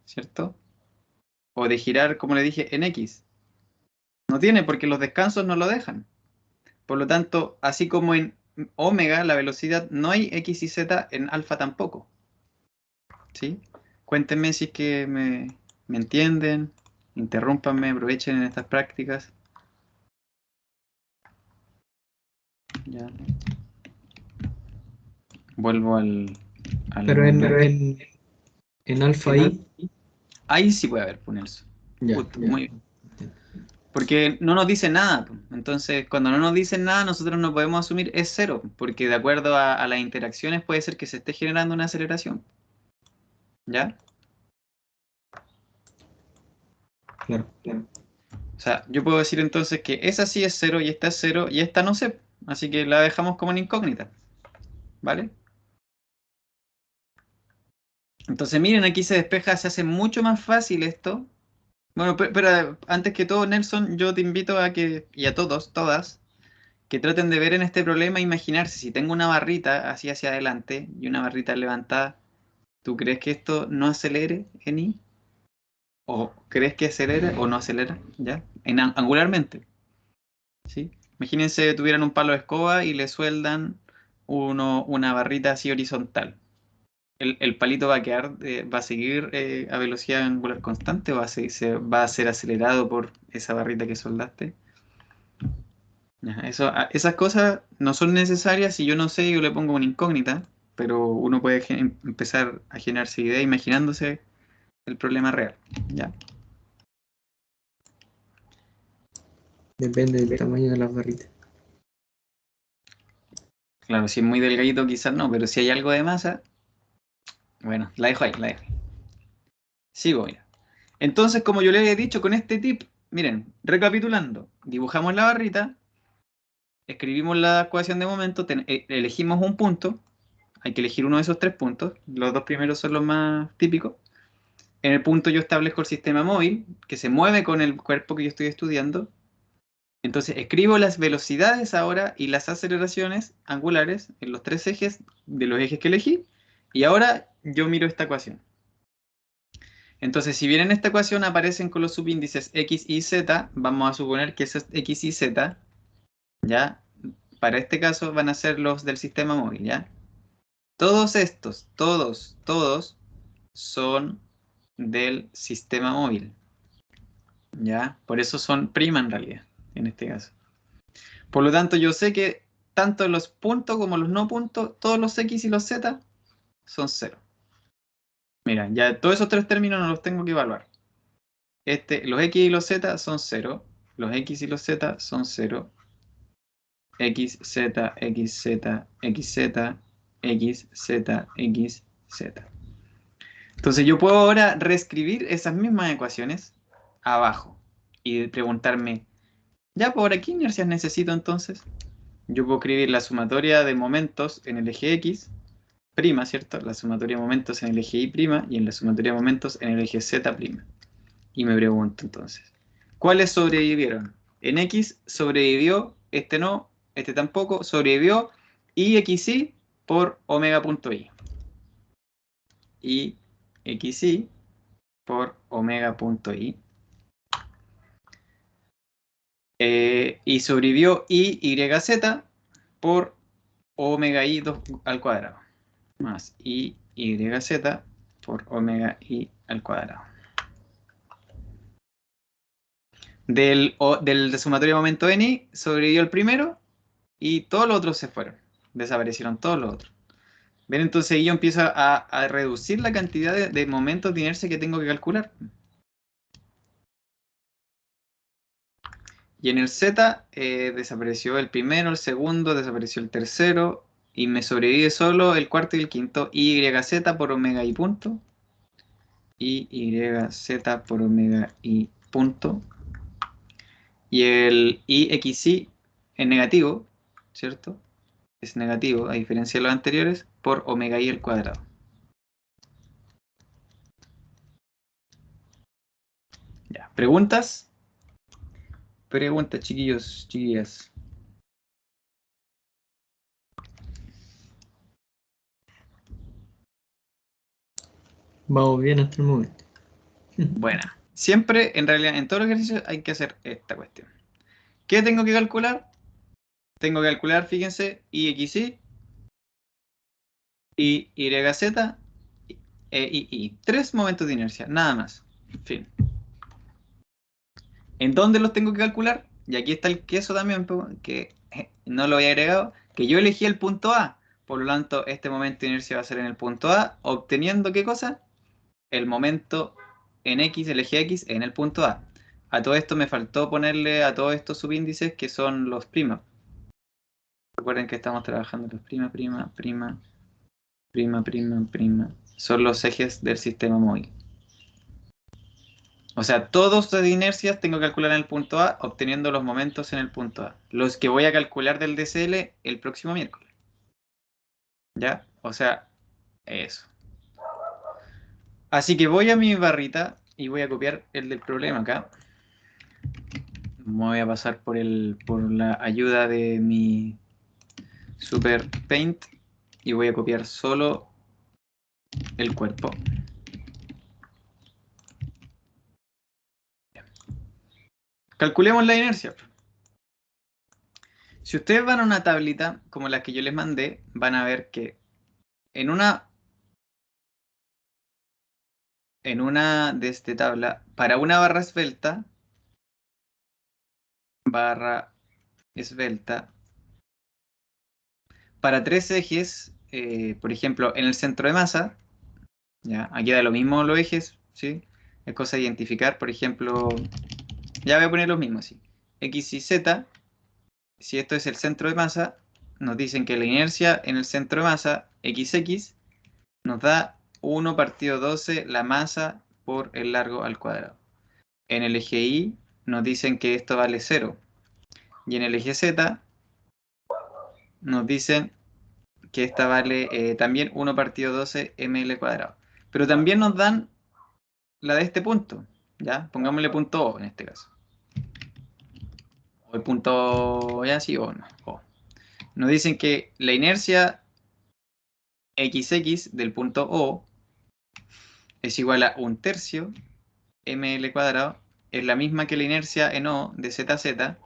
¿cierto? O de girar, como le dije, en X. No tiene porque los descansos no lo dejan. Por lo tanto, así como en omega, la velocidad, no hay X y Z, en alfa tampoco. ¿Sí? Cuéntenme si es que me entienden, interrúmpanme, aprovechen en estas prácticas. Ya. Vuelvo Pero en alfa I. Ahí sí puede haber, Nelson. Ya, Justo, ya. muy bien. Porque no nos dice nada. Entonces, cuando no nos dicen nada, nosotros no podemos asumir es cero, porque de acuerdo a las interacciones puede ser que se esté generando una aceleración. ¿Ya? Claro. O sea, yo puedo decir entonces que esa sí es cero y esta es cero y esta no sé. Así que la dejamos como una incógnita. ¿Vale? Entonces, miren, aquí se despeja, se hace mucho más fácil esto. Bueno, pero antes que todo, Nelson, yo te invito a que, y a todos, todas, que traten de ver en este problema, imaginarse, si tengo una barrita así hacia adelante y una barrita levantada, ¿tú crees que esto no acelere en Y? o crees que acelera o no acelera, ¿ya? Angularmente, ¿sí? Imagínense tuvieran un palo de escoba y le sueldan una barrita así horizontal. ¿El palito va a quedar, va a seguir a velocidad angular constante o va a ser acelerado por esa barrita que soldaste? Ya, esas cosas no son necesarias. Si yo no sé, yo le pongo una incógnita, pero uno puede empezar a generarse ideas imaginándose el problema real, ¿ya? Depende del tamaño de las barritas. Claro, si es muy delgadito quizás no, pero si hay algo de masa, bueno, la dejo ahí, la dejo ahí. Sigo, mira. Entonces, como yo les he dicho con este tip, miren, recapitulando, dibujamos la barrita, escribimos la ecuación de momento, elegimos un punto, hay que elegir uno de esos 3 puntos, los 2 primeros son los más típicos. En el punto yo establezco el sistema móvil, que se mueve con el cuerpo que yo estoy estudiando. Entonces escribo las velocidades ahora y las aceleraciones angulares en los 3 ejes de los ejes que elegí. Y ahora yo miro esta ecuación. Entonces, si bien en esta ecuación aparecen con los subíndices x y z, vamos a suponer que esos x y z, ¿ya? Para este caso van a ser los del sistema móvil, ¿ya? Todos estos, todos son del sistema móvil, ¿ya? Por eso son prima en realidad, en este caso. Por lo tanto, yo sé que tanto los puntos como los no puntos, todos los x y los z son 0. Mira, ya todos esos 3 términos no los tengo que evaluar. Los x y los z son 0, los x y los z son 0, x, z, x, z, x, z, x, z, x, z. Entonces yo puedo ahora reescribir esas mismas ecuaciones abajo y preguntarme, ya por aquí inercias necesito entonces. Yo puedo escribir la sumatoria de momentos en el eje x, prima, ¿cierto? La sumatoria de momentos en el eje y prima y en la sumatoria de momentos en el eje z prima. Y me pregunto entonces, ¿cuáles sobrevivieron? En x sobrevivió, este no, este tampoco, sobrevivió y xy por omega punto i. Y xy por omega punto i. Y sobrevivió yz por omega i 2 al cuadrado. Más yz por omega i al cuadrado. Del sumatorio de momento n sobrevivió el primero y todos los otros se fueron. Desaparecieron todos los otros. ¿Ven? Entonces yo empiezo a reducir la cantidad de momentos de inercia que tengo que calcular. Y en el Z desapareció el primero, el segundo, desapareció el tercero y me sobrevive solo el cuarto y el quinto. YZ por omega i punto. Y YZ por omega i punto. Y el IXY es negativo, ¿cierto? Es negativo, a diferencia de los anteriores, por omega i al cuadrado. Ya, ¿preguntas? Preguntas, chiquillos, chiquillas. Vamos bien hasta el momento. Buena. Siempre, en realidad, en todos los ejercicios hay que hacer esta cuestión. ¿Qué tengo que calcular? Tengo que calcular, fíjense, IXY y YZ y 3 momentos de inercia, nada más. Fin. ¿En dónde los tengo que calcular? Y aquí está el queso también, que no lo había agregado, que yo elegí el punto A. Por lo tanto, este momento de inercia va a ser en el punto A, obteniendo ¿qué cosa? El momento en X, el eje X, en el punto A. A todo esto me faltó ponerle a todos estos subíndices que son los primas. Recuerden que estamos trabajando los prima. Son los ejes del sistema móvil. O sea, todos los de inercias tengo que calcular en el punto A, obteniendo los momentos en el punto A. Los que voy a calcular del DCL el próximo miércoles. ¿Ya? O sea, eso. Así que voy a mi barrita y voy a copiar el del problema acá. Me voy a pasar por la ayuda de mi Super Paint y voy a copiar solo el cuerpo. calculemos la inercia. Si ustedes van a una tablita como la que yo les mandé, van a ver que en una de esta tabla, para una barra esbelta, para 3 ejes, por ejemplo, en el centro de masa, ¿ya? Aquí da lo mismo los ejes, ¿sí? Es cosa de identificar, por ejemplo, ya voy a poner los mismos, ¿sí? X y Z, si esto es el centro de masa, nos dicen que la inercia en el centro de masa, XX, nos da 1 partido 12 la masa por el largo al cuadrado. En el eje Y nos dicen que esto vale 0. Y en el eje Z nos dicen que esta vale también 1 partido 12 ml cuadrado. Pero también nos dan la de este punto, ¿ya? Pongámosle punto O en este caso. O el punto ya sí o no. O. Nos dicen que la inercia XX del punto O es igual a 1/3 ml cuadrado. Es la misma que la inercia en O de ZZ.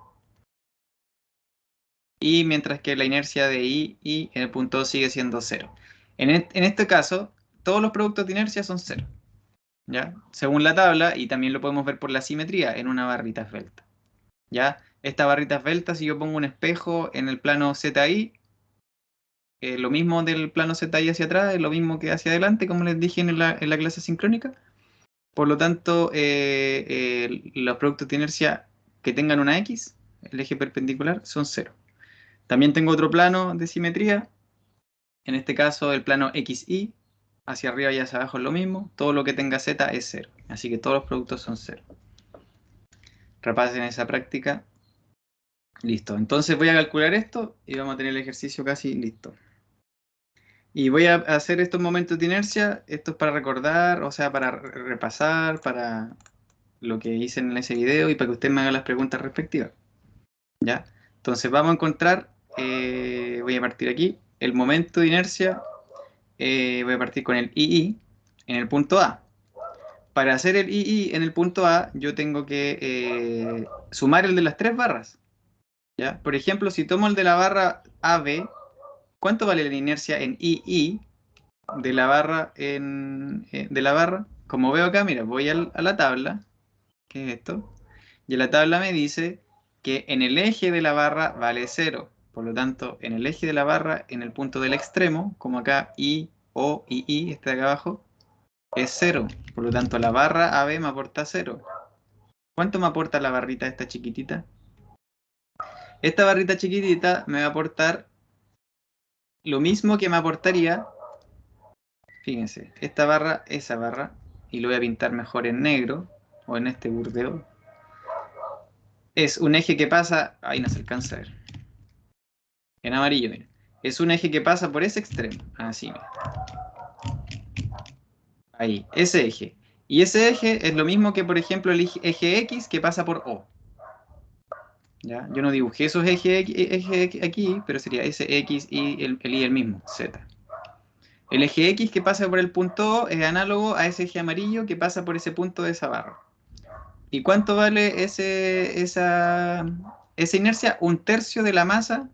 Y mientras que la inercia de I en el punto O sigue siendo 0. En este caso, todos los productos de inercia son 0. ¿Ya? Según la tabla, y también lo podemos ver por la simetría en una barrita esbelta. ¿Ya? Esta barrita esbelta, si yo pongo un espejo en el plano ZI, lo mismo del plano ZI hacia atrás, es lo mismo que hacia adelante, como les dije en la clase sincrónica. Por lo tanto, los productos de inercia que tengan una X, el eje perpendicular, son 0. También tengo otro plano de simetría, en este caso el plano XY, hacia arriba y hacia abajo es lo mismo, todo lo que tenga Z es 0, así que todos los productos son 0. Repasen esa práctica. Listo, entonces voy a calcular esto y vamos a tener el ejercicio casi listo. Y voy a hacer estos momentos de inercia, esto es para recordar, o sea, para repasar, para lo que hice en ese video y para que ustedes me hagan las preguntas respectivas. ¿Ya? Entonces vamos a encontrar, voy a partir aquí, el momento de inercia, voy a partir con el II en el punto A. Para hacer el II en el punto A, yo tengo que sumar el de las 3 barras. ¿Ya? Por ejemplo, si tomo el de la barra AB, ¿cuánto vale la inercia en II de la barra Como veo acá, mira, voy a la tabla, que es esto, y en la tabla me dice que en el eje de la barra vale 0. Por lo tanto, en el eje de la barra, en el punto del extremo, como acá I, O y I, este de acá abajo, es 0. Por lo tanto, la barra AB me aporta 0. ¿Cuánto me aporta la barrita esta chiquitita? Esta barrita chiquitita me va a aportar lo mismo que me aportaría, fíjense, esta barra, esa barra, y lo voy a pintar mejor en negro, o en este burdeo. Es un eje que pasa, ahí no se alcanza a ver, en amarillo, miren. Es un eje que pasa por ese extremo, así, mira. Ahí, ese eje. Y ese eje es lo mismo que, por ejemplo, el eje X que pasa por O. ¿Ya? Yo no dibujé esos ejes aquí, pero sería ese X y el Y el mismo, Z. El eje X que pasa por el punto O es análogo a ese eje amarillo que pasa por ese punto de esa barra. ¿Y cuánto vale esa inercia? 1/3 de la masa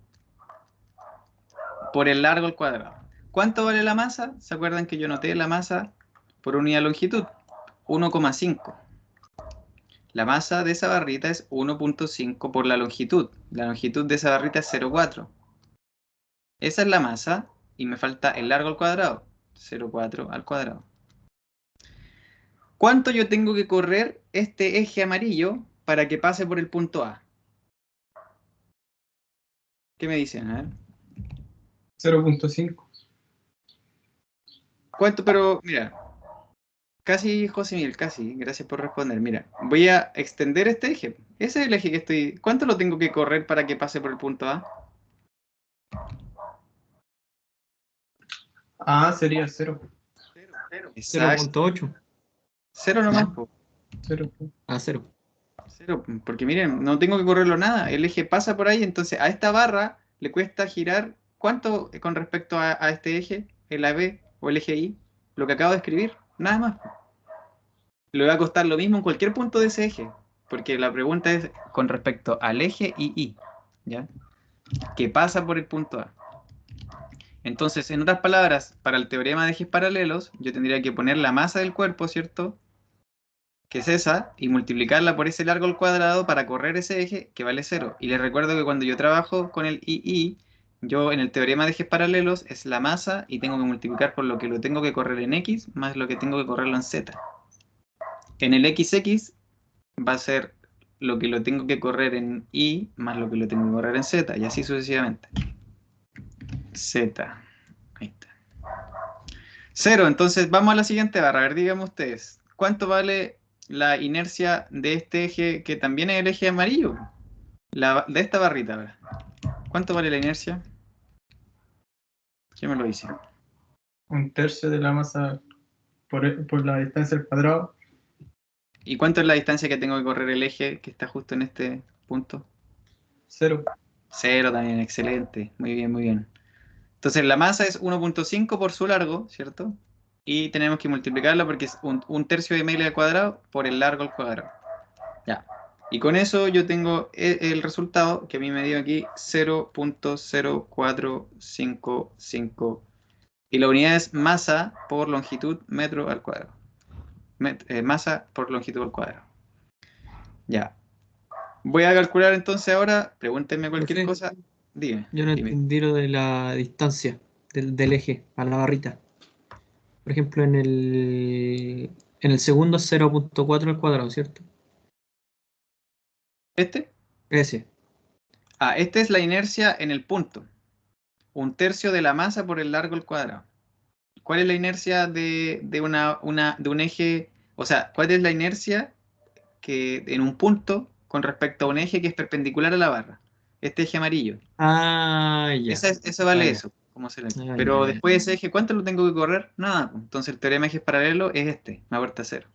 por el largo al cuadrado. ¿Cuánto vale la masa? ¿Se acuerdan que yo noté la masa por unidad de longitud? 1,5. La masa de esa barrita es 1,5 por la longitud. La longitud de esa barrita es 0,4. Esa es la masa y me falta el largo al cuadrado. 0,4 al cuadrado. ¿Cuánto yo tengo que correr este eje amarillo para que pase por el punto A? ¿Qué me dicen? A ver. 0.5. ¿Cuánto? Pero mira, casi, José Miguel, casi. Gracias por responder. Mira, voy a extender este eje. Ese es el eje que estoy... ¿Cuánto lo tengo que correr para que pase por el punto A? Ah, sería 0. Exacto. 0.8. 0 nomás, po. 0. Ah, 0. 0, porque miren, no tengo que correrlo nada. El eje pasa por ahí, entonces a esta barra le cuesta girar. ¿Cuánto con respecto a este eje, el AB o el eje Y? Lo que acabo de escribir, nada más. Le va a costar lo mismo en cualquier punto de ese eje. porque la pregunta es con respecto al eje II, ¿ya? Que pasa por el punto A. Entonces, en otras palabras, para el teorema de ejes paralelos, yo tendría que poner la masa del cuerpo, ¿cierto? Que es esa, y multiplicarla por ese largo al cuadrado para correr ese eje, que vale 0. Y les recuerdo que cuando yo trabajo con el II, yo en el teorema de ejes paralelos es la masa y tengo que multiplicar por lo que lo tengo que correr en X más lo que tengo que correrlo en Z. En el XX va a ser lo que lo tengo que correr en Y más lo que lo tengo que correr en Z, y así sucesivamente. Z. Ahí está. 0, entonces vamos a la siguiente barra. A ver, díganme ustedes, ¿cuánto vale la inercia de este eje, que también es el eje amarillo? De esta barrita, ¿verdad? ¿Cuánto vale la inercia? ¿Quién me lo dice? 1/3 de la masa por la distancia al cuadrado. ¿Y cuánto es la distancia que tengo que correr el eje que está justo en este punto? 0. 0 también, excelente. Muy bien, muy bien. Entonces la masa es 1.5 por su largo, ¿cierto? Y tenemos que multiplicarla porque es 1/3 de media al cuadrado por el largo al cuadrado. Ya. Y con eso yo tengo el resultado que a mí me dio aquí 0.0455. Y la unidad es masa por longitud metro al cuadrado. Masa por longitud al cuadrado. Ya. Voy a calcular entonces ahora. Pregúntenme cualquier Profe, cosa. Dime. yo no Dime. entendí lo de la distancia del eje a la barrita. Por ejemplo, en el segundo 0.4 al cuadrado, ¿cierto? ¿Este? Ese. Esta es la inercia en el punto. 1/3 de la masa por el largo al cuadrado. ¿Cuál es la inercia de un eje? O sea, ¿cuál es la inercia que en un punto con respecto a un eje que es perpendicular a la barra? Este eje amarillo. Ah, ya. Eso Ah, vale ya. eso. ¿Cómo se le Ah, ya, Pero ya. después de ese eje, ¿cuánto lo tengo que correr? Nada. Entonces el teorema de ejes paralelos es este. Me aporta 0.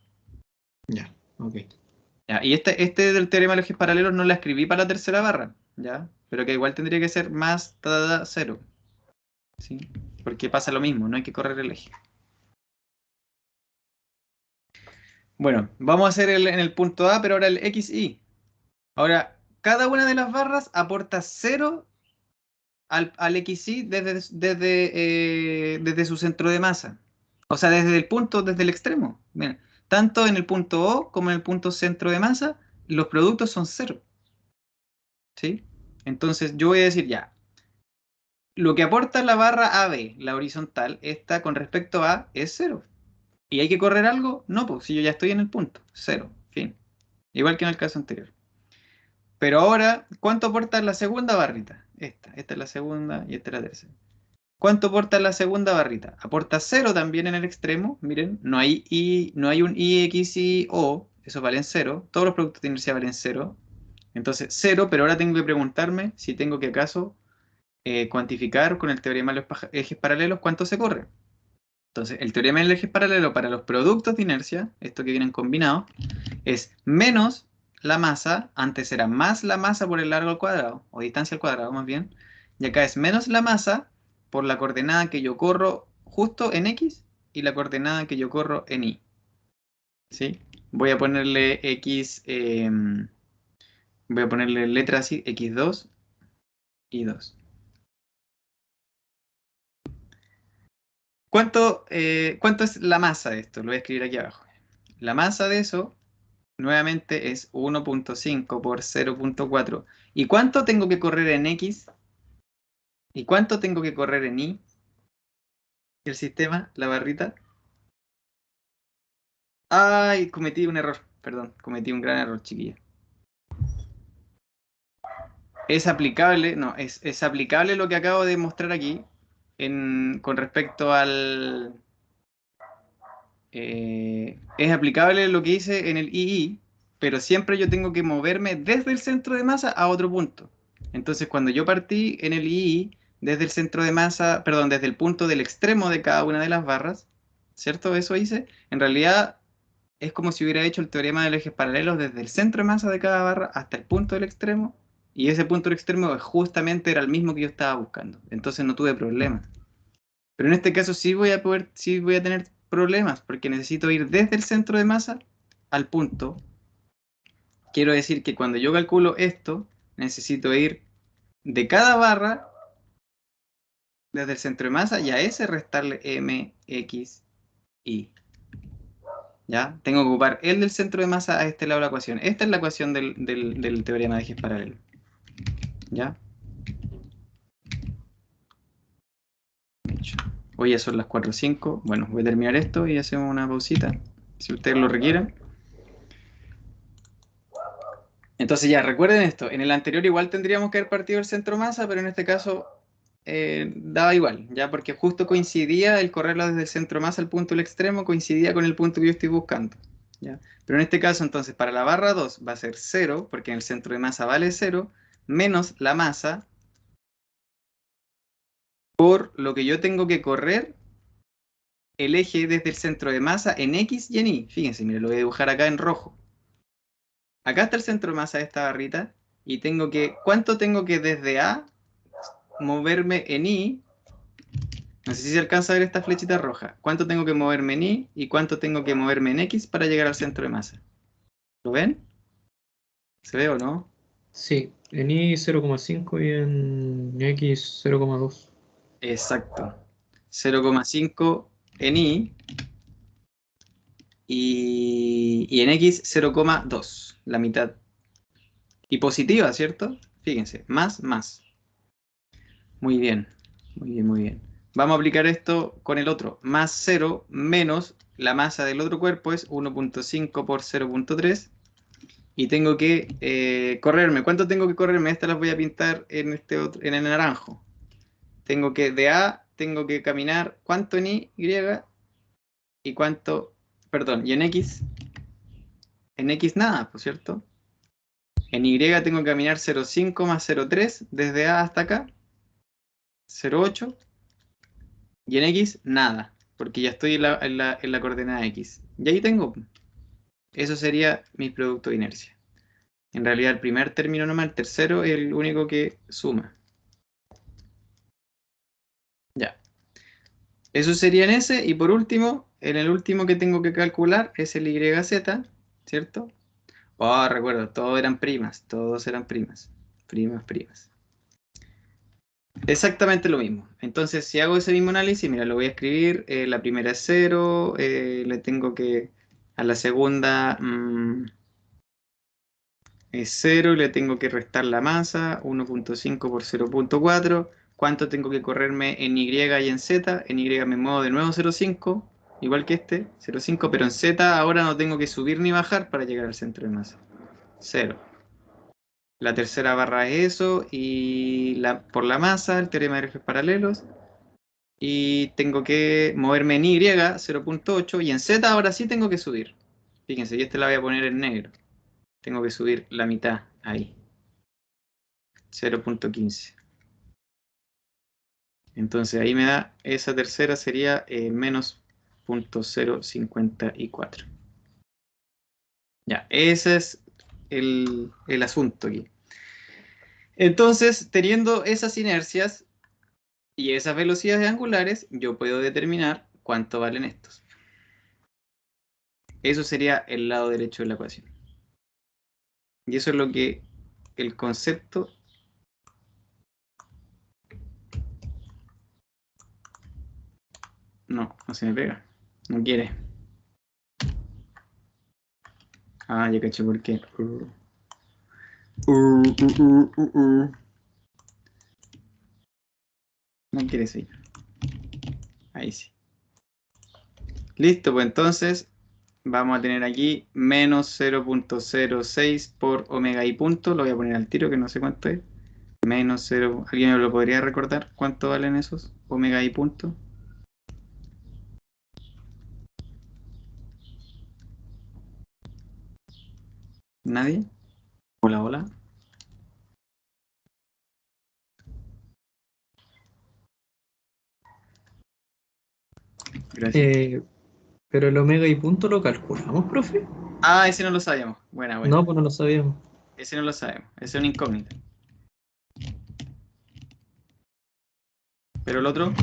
Ya, ok. Ya, y este del teorema de los ejes paralelos no la escribí para la tercera barra, ¿ya? Pero que igual tendría que ser más 0, ¿sí? Porque pasa lo mismo, no hay que correr el eje. Bueno, vamos a hacer en el punto A, pero ahora el XY. Ahora, cada una de las barras aporta 0 al XY desde su centro de masa. O sea, desde el punto, desde el extremo. Miren, tanto en el punto O como en el punto centro de masa, los productos son 0. ¿Sí? Entonces yo voy a decir ya, lo que aporta la barra AB, la horizontal, esta con respecto a es 0. ¿Y hay que correr algo? No, pues si yo ya estoy en el punto, 0, fin. Igual que en el caso anterior. Pero ahora, ¿cuánto aporta la segunda barrita? Esta es la segunda y esta es la tercera. ¿Cuánto aporta la segunda barrita? Aporta 0 también en el extremo, miren, no hay un Y, X, Y, O, eso valen 0, todos los productos de inercia valen 0. Entonces 0, pero ahora tengo que preguntarme si tengo que acaso cuantificar con el teorema de los ejes paralelos cuánto se corre. Entonces, el teorema del eje paralelo para los productos de inercia, esto que vienen combinados, es menos la masa, antes era más la masa por el largo al cuadrado, o distancia al cuadrado más bien, y acá es menos la masa por la coordenada que yo corro justo en X y la coordenada que yo corro en Y. ¿Sí? Voy a ponerle X, voy a ponerle letras así, X2 y 2. ¿Cuánto es la masa de esto? Lo voy a escribir aquí abajo. La masa de eso, nuevamente, es 1.5 por 0.4. ¿Y cuánto tengo que correr en X? ¿Y cuánto tengo que correr en Y? El sistema, la barrita. Ay, cometí un error. Perdón, cometí un gran error, chiquilla. Es aplicable, no, es aplicable lo que acabo de mostrar aquí con respecto al... es aplicable lo que hice en el II, pero siempre yo tengo que moverme desde el centro de masa a otro punto. Entonces, cuando yo partí en el II, desde el centro de masa, perdón, desde el punto del extremo de cada una de las barras, ¿cierto? Eso hice. En realidad, es como si hubiera hecho el teorema de los ejes paralelos desde el centro de masa de cada barra hasta el punto del extremo, y ese punto del extremo justamente era el mismo que yo estaba buscando. Entonces no tuve problemas. Pero en este caso sí voy a tener problemas, porque necesito ir desde el centro de masa al punto quiero decir que cuando yo calculo esto, necesito ir de cada barra desde el centro de masa y a ese restarle m, x, y. ¿Ya? Tengo que ocupar el del centro de masa a este lado de la ecuación. Esta es la ecuación del teorema de ejes paralelos. ¿Ya? Hoy ya son las 4:05. Bueno, voy a terminar esto y hacemos una pausita, si ustedes lo requieren. Entonces ya, recuerden esto. En el anterior igual tendríamos que haber partido el centro masa, pero en este caso daba igual, ¿ya? Porque justo coincidía el correrlo desde el centro masa al punto del extremo, coincidía con el punto que yo estoy buscando, ¿ya? Pero en este caso, entonces, para la barra 2 va a ser 0, porque en el centro de masa vale 0, menos la masa por lo que yo tengo que correr el eje desde el centro de masa en X y en Y. Fíjense, mire, lo voy a dibujar acá en rojo. Acá está el centro de masa de esta barrita y tengo que, ¿cuánto tengo que desde A moverme en Y? No sé si se alcanza a ver esta flechita roja. ¿Cuánto tengo que moverme en Y y cuánto tengo que moverme en X para llegar al centro de masa? ¿Lo ven? ¿Se ve o no? Sí, en Y 0,5 y en X 0,2. Exacto. 0,5 en Y y en X 0,2, la mitad. Y positiva, ¿cierto? Fíjense, más, más. Muy bien, muy bien, muy bien. Vamos a aplicar esto con el otro. Más 0 menos la masa del otro cuerpo es 1.5 por 0.3. Y tengo que correrme. ¿Cuánto tengo que correrme? Estas las voy a pintar en este otro, en el naranjo. Tengo que, de A, tengo que caminar, ¿cuánto en Y? Y cuánto, perdón, y en X. En X nada, por cierto. En Y tengo que caminar 0,5 más 0,3 desde A hasta acá. 0,8. Y en X nada, porque ya estoy en la coordenada X. Y ahí tengo. Eso sería mi producto de inercia. En realidad el primer término nomás, el tercero es el único que suma. Ya. Eso sería en ese. Y por último, en el último que tengo que calcular es el YZ, ¿cierto? Oh, recuerdo, todos eran primas, todos eran primas. Primas, primas. Exactamente lo mismo. Entonces, si hago ese mismo análisis, mira, lo voy a escribir. La primera es 0, le tengo que, a la segunda es 0, y le tengo que restar la masa, 1.5 por 0.4. ¿Cuánto tengo que correrme en Y y en Z? En Y me muevo de nuevo 0.5, igual que este, 0.5, pero en Z ahora no tengo que subir ni bajar para llegar al centro de masa. 0. La tercera barra es eso, y por la masa, el teorema de ejes paralelos. Y tengo que moverme en Y, 0.8, y en Z ahora sí tengo que subir. Fíjense, y este la voy a poner en negro. Tengo que subir la mitad ahí. 0.15. Entonces ahí me da, esa tercera sería menos 0.054. Ya, ese es el asunto aquí. Entonces, teniendo esas inercias y esas velocidades angulares, yo puedo determinar cuánto valen estos. Eso sería el lado derecho de la ecuación. Y eso es lo que el concepto... No, no se me pega. No quiere. Ah, ya caché por qué. No quiere seguir. Ahí sí. Listo, pues entonces vamos a tener aquí menos 0.06 por omega y punto. Lo voy a poner al tiro, que no sé cuánto es. Menos 0. ¿Alguien me lo podría recordar? ¿Cuánto valen esos? Omega y punto. ¿Nadie? Hola, hola. Gracias. Pero el omega y punto lo calculamos, profe. Ah, ese no lo sabíamos. Buena, buena. No, pues no lo sabíamos. Ese no lo sabemos. Ese es una incógnita. Pero el otro...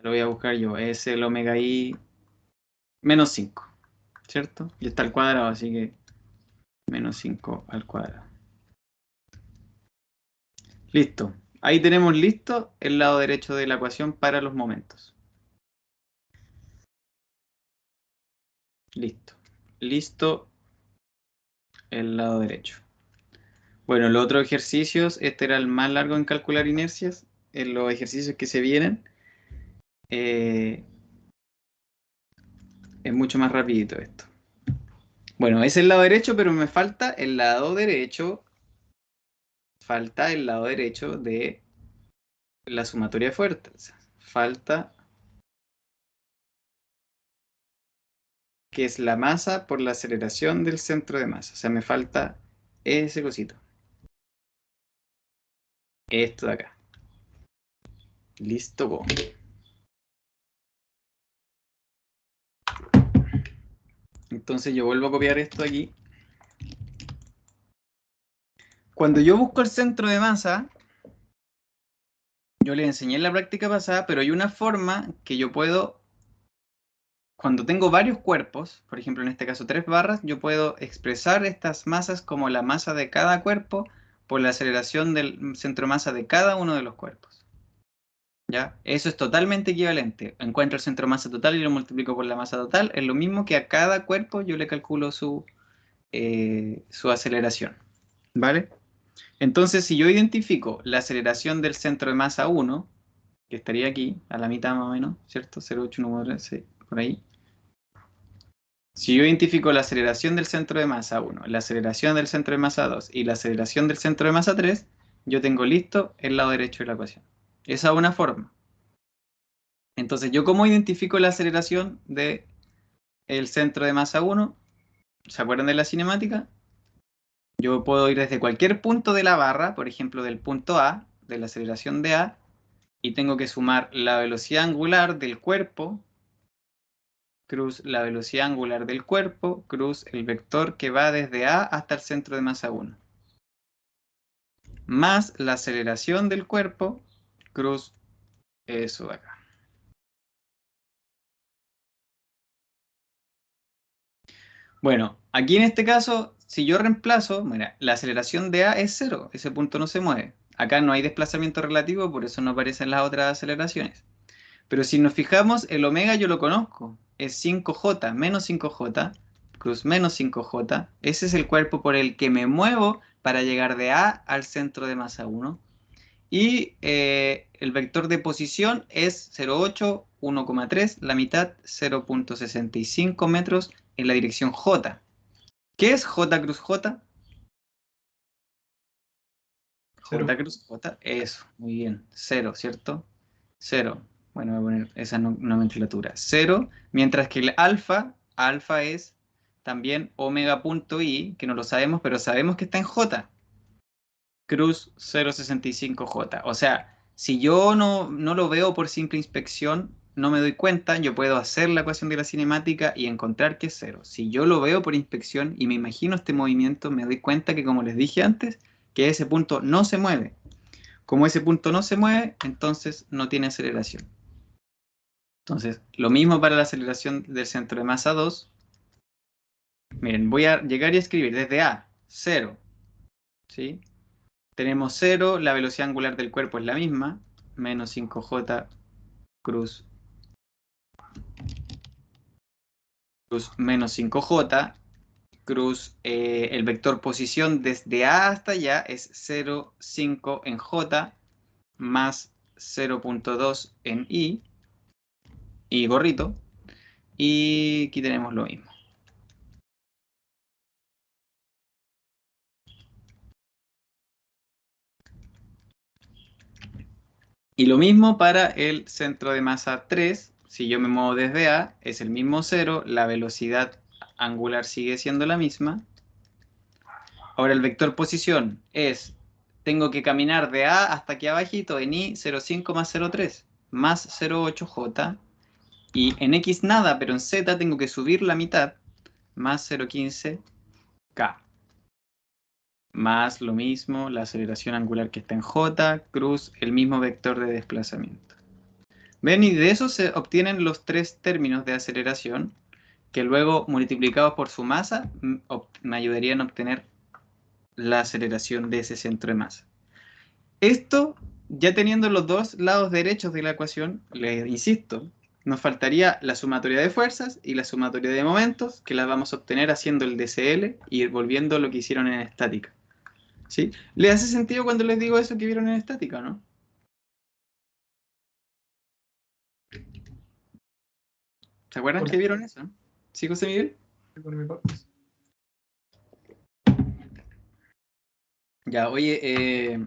lo voy a buscar yo, es el omega i menos 5, ¿cierto? Y está al cuadrado, así que menos 5 al cuadrado. Listo. Ahí tenemos listo el lado derecho de la ecuación para los momentos. Listo. Listo el lado derecho. Bueno, los otros ejercicios, este era el más largo en calcular inercias. En los ejercicios que se vienen, es mucho más rapidito esto. Bueno, es el lado derecho, pero me falta el lado derecho. Falta el lado derecho de la sumatoria de fuerzas. Falta que es la masa por la aceleración del centro de masa. O sea, me falta ese cosito. Esto de acá. Listo, go. Entonces yo vuelvo a copiar esto aquí. Cuando yo busco el centro de masa, yo les enseñé en la práctica pasada, pero hay una forma que yo puedo, cuando tengo varios cuerpos, por ejemplo en este caso 3 barras, yo puedo expresar estas masas como la masa de cada cuerpo por la aceleración del centro de masa de cada uno de los cuerpos. ¿Ya? Eso es totalmente equivalente. Encuentro el centro de masa total y lo multiplico por la masa total. Es lo mismo que a cada cuerpo yo le calculo su aceleración. ¿Vale? Entonces, si yo identifico la aceleración del centro de masa 1, que estaría aquí, a la mitad más o menos, ¿cierto? 0,813, por ahí. Si yo identifico la aceleración del centro de masa 1, la aceleración del centro de masa 2 y la aceleración del centro de masa 3, yo tengo listo el lado derecho de la ecuación. Esa es una forma. Entonces, ¿yo cómo identifico la aceleración del centro de masa 1? ¿Se acuerdan de la cinemática? Yo puedo ir desde cualquier punto de la barra, por ejemplo, del punto A, de la aceleración de A, y tengo que sumar la velocidad angular del cuerpo, cruz la velocidad angular del cuerpo, cruz el vector que va desde A hasta el centro de masa 1, más la aceleración del cuerpo, cruz eso de acá. Bueno, aquí en este caso, si yo reemplazo, mira, la aceleración de A es 0, ese punto no se mueve. Acá no hay desplazamiento relativo, por eso no aparecen las otras aceleraciones. Pero si nos fijamos, el omega yo lo conozco, es 5J, menos 5J, cruz menos 5J. Ese es el cuerpo por el que me muevo para llegar de A al centro de masa 1. Y el vector de posición es 0,8, 1,3, la mitad 0,65 metros en la dirección J. ¿Qué es J cruz J? Cero. J cruz J, eso, muy bien, 0, ¿cierto? 0. Bueno, voy a poner esa nomenclatura. 0, mientras que el alfa es también omega punto i, que no lo sabemos, pero sabemos que está en J. Cruz 0,65J. O sea, si yo no lo veo por simple inspección, no me doy cuenta, yo puedo hacer la ecuación de la cinemática y encontrar que es 0. Si yo lo veo por inspección y me imagino este movimiento, me doy cuenta que, como les dije antes, que ese punto no se mueve. Como ese punto no se mueve, entonces no tiene aceleración. Entonces, lo mismo para la aceleración del centro de masa 2. Miren, voy a llegar y escribir desde A, 0. ¿Sí? Tenemos 0, la velocidad angular del cuerpo es la misma, menos 5J cruz menos 5J, cruz el vector posición desde A hasta allá es 0,5 en J, más 0,2 en I, y gorrito, y aquí tenemos lo mismo. Y lo mismo para el centro de masa 3, si yo me muevo desde A, es el mismo 0, la velocidad angular sigue siendo la misma. Ahora el vector posición es, tengo que caminar de A hasta aquí abajito en I 0,5 más 0,3 más 0,8J, y en X nada, pero en Z tengo que subir la mitad, más 0,15K. Más lo mismo, la aceleración angular que está en J, cruz el mismo vector de desplazamiento. ¿Ven? Y de eso se obtienen los 3 términos de aceleración, que luego multiplicados por su masa me ayudarían a obtener la aceleración de ese centro de masa. Esto, ya teniendo los dos lados derechos de la ecuación, les insisto, nos faltaría la sumatoria de fuerzas y la sumatoria de momentos, que las vamos a obtener haciendo el DCL y volviendo lo que hicieron en estática. ¿Sí? ¿Les hace sentido cuando les digo eso que vieron en estática, no? ¿Se acuerdan que vieron eso? ¿Sí, José Miguel? Por mi parte. Ya, oye,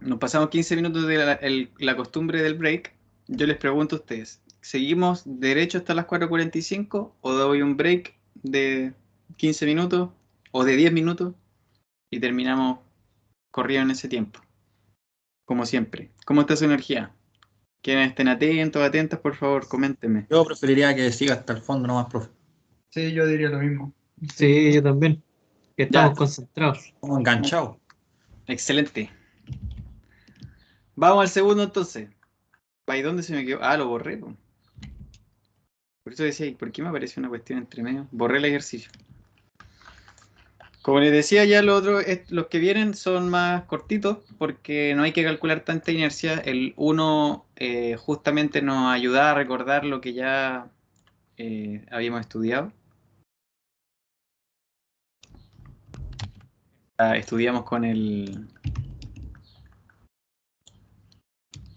nos pasamos 15 minutos de la costumbre del break. Yo les pregunto a ustedes, ¿seguimos derecho hasta las 4:45 o doy un break de 15 minutos o de 10 minutos y terminamos corriendo en ese tiempo? Como siempre. ¿Cómo está su energía? Quienes estén atentos, atentas, por favor, coméntenme. Yo preferiría que siga hasta el fondo nomás, profe. Sí, yo diría lo mismo. Sí, yo también. Que estamos Ya. concentrados. Como enganchado. Excelente. Vamos al segundo entonces. ¿Y dónde se me quedó? Ah, lo borré, po. Por eso decía, ¿y por qué me apareció una cuestión entre medio? Borré el ejercicio. Como les decía ya, los que vienen son más cortitos porque no hay que calcular tanta inercia. El 1 justamente nos ayuda a recordar lo que ya habíamos estudiado. Estudiamos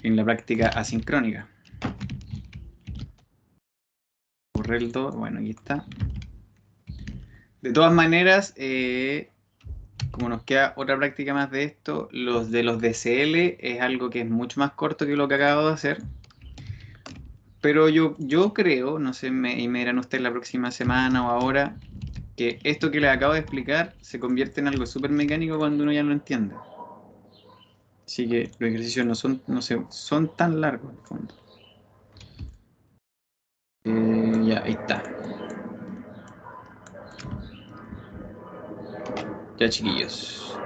en la práctica asincrónica. Borré el 2, bueno, aquí está. De todas maneras, como nos queda otra práctica más de esto, los de los DCL es algo que es mucho más corto que lo que acabo de hacer. Pero yo creo, no sé, y me dirán ustedes la próxima semana o ahora, que esto que les acabo de explicar se convierte en algo súper mecánico cuando uno ya lo entiende. Así que los ejercicios son tan largos en el fondo. Ya, ahí está. Ya, chiquillos.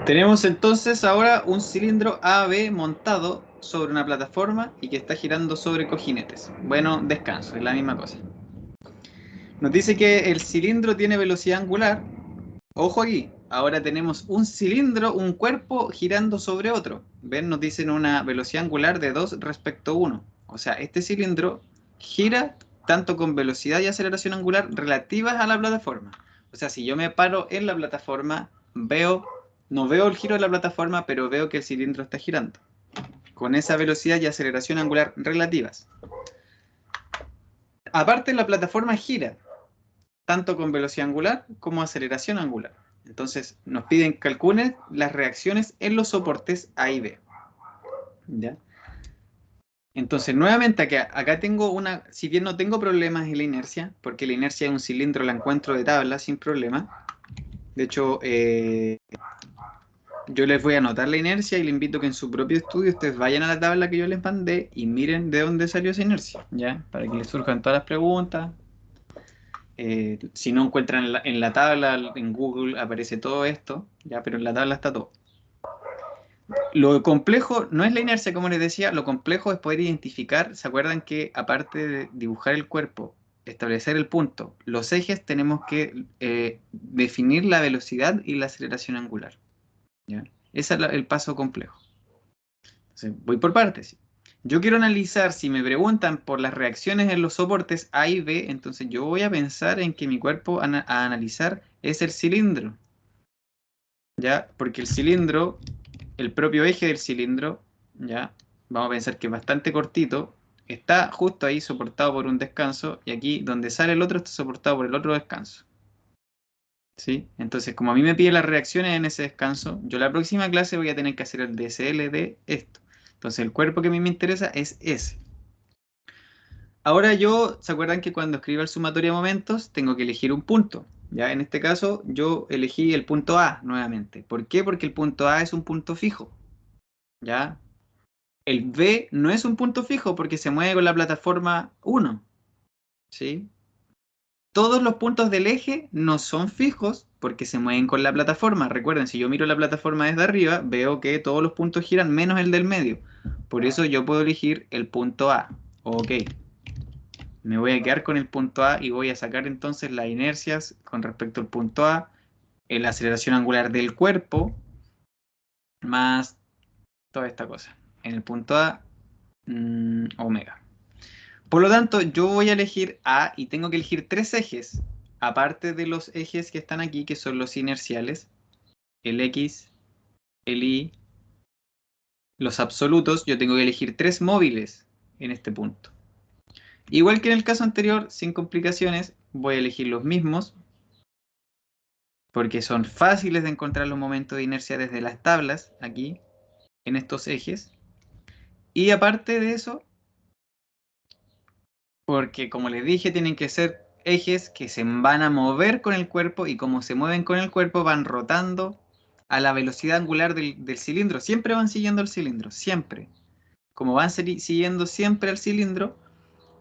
Tenemos entonces ahora un cilindro AB montado sobre una plataforma y que está girando sobre cojinetes. Bueno, descanso, es la misma cosa. Nos dice que el cilindro tiene velocidad angular. Ojo aquí, ahora tenemos un cilindro, un cuerpo girando sobre otro. ¿Ven? Nos dicen una velocidad angular de 2 respecto a 1. O sea, este cilindro gira tanto con velocidad y aceleración angular relativas a la plataforma. O sea, si yo me paro en la plataforma, no veo el giro de la plataforma, pero veo que el cilindro está girando. Con esa velocidad y aceleración angular relativas. Aparte, la plataforma gira tanto con velocidad angular como aceleración angular. Entonces nos piden calculen las reacciones en los soportes A y B. ¿Ya? Entonces nuevamente acá tengo si bien no tengo problemas en la inercia, porque la inercia de un cilindro la encuentro de tabla sin problema. De hecho, yo les voy a anotar la inercia y les invito a que en su propio estudio ustedes vayan a la tabla que yo les mandé y miren de dónde salió esa inercia, ¿ya? Para que les surjan todas las preguntas. Si no encuentran en la tabla, en Google aparece todo esto, ya, pero en la tabla está todo. Lo complejo no es la inercia, como les decía, lo complejo es poder identificar. ¿Se acuerdan que aparte de dibujar el cuerpo, establecer el punto, los ejes, tenemos que definir la velocidad y la aceleración angular? ¿Ya? Ese es el paso complejo. Entonces, voy por partes. Yo quiero analizar, si me preguntan por las reacciones en los soportes A y B, entonces yo voy a pensar en que mi cuerpo a analizar es el cilindro. ¿Ya? Porque el cilindro, el propio eje del cilindro, ¿ya? Vamos a pensar que es bastante cortito, está justo ahí soportado por un descanso, y aquí donde sale el otro está soportado por el otro descanso. ¿Sí? Entonces, como a mí me pide las reacciones en ese descanso, yo la próxima clase voy a tener que hacer el DCL de esto. Entonces, el cuerpo que a mí me interesa es ese. Ahora ¿se acuerdan que cuando escribo el sumatorio de momentos, tengo que elegir un punto? Ya, en este caso, yo elegí el punto A nuevamente. ¿Por qué? Porque el punto A es un punto fijo. ¿Ya? El B no es un punto fijo porque se mueve con la plataforma 1. ¿Sí? Todos los puntos del eje no son fijos porque se mueven con la plataforma. Recuerden, si yo miro la plataforma desde arriba, veo que todos los puntos giran menos el del medio. Por eso yo puedo elegir el punto A. Ok. Me voy a quedar con el punto A y voy a sacar entonces las inercias con respecto al punto A, la aceleración angular del cuerpo, más toda esta cosa. En el punto A, omega. Por lo tanto, yo voy a elegir A y tengo que elegir 3 ejes, aparte de los ejes que están aquí, que son los inerciales, el X, el Y, los absolutos. Yo tengo que elegir 3 móviles en este punto. Igual que en el caso anterior, sin complicaciones, voy a elegir los mismos, porque son fáciles de encontrar los momentos de inercia desde las tablas, aquí, en estos ejes. Y aparte de eso, porque como les dije, tienen que ser ejes que se van a mover con el cuerpo, y como se mueven con el cuerpo, van rotando a la velocidad angular del cilindro. Siempre van siguiendo el cilindro, siempre. Como van siguiendo siempre al cilindro,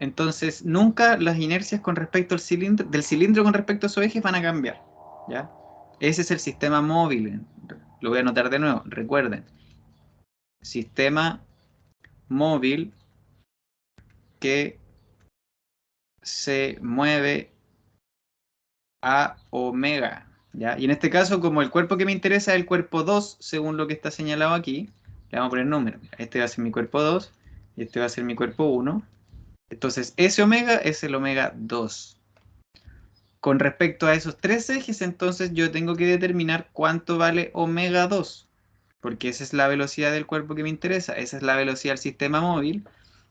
entonces nunca las inercias con respecto al cilindro, del cilindro con respecto a sus ejes van a cambiar, ¿ya? Ese es el sistema móvil. Lo voy a anotar de nuevo, recuerden. Sistema móvil que se mueve a omega, ¿ya? Y en este caso, como el cuerpo que me interesa es el cuerpo 2, según lo que está señalado aquí, le vamos a poner número. Este va a ser mi cuerpo 2 y este va a ser mi cuerpo 1. Entonces, ese omega es el omega 2. Con respecto a esos 3 ejes, entonces yo tengo que determinar cuánto vale omega 2, porque esa es la velocidad del cuerpo que me interesa, esa es la velocidad del sistema móvil.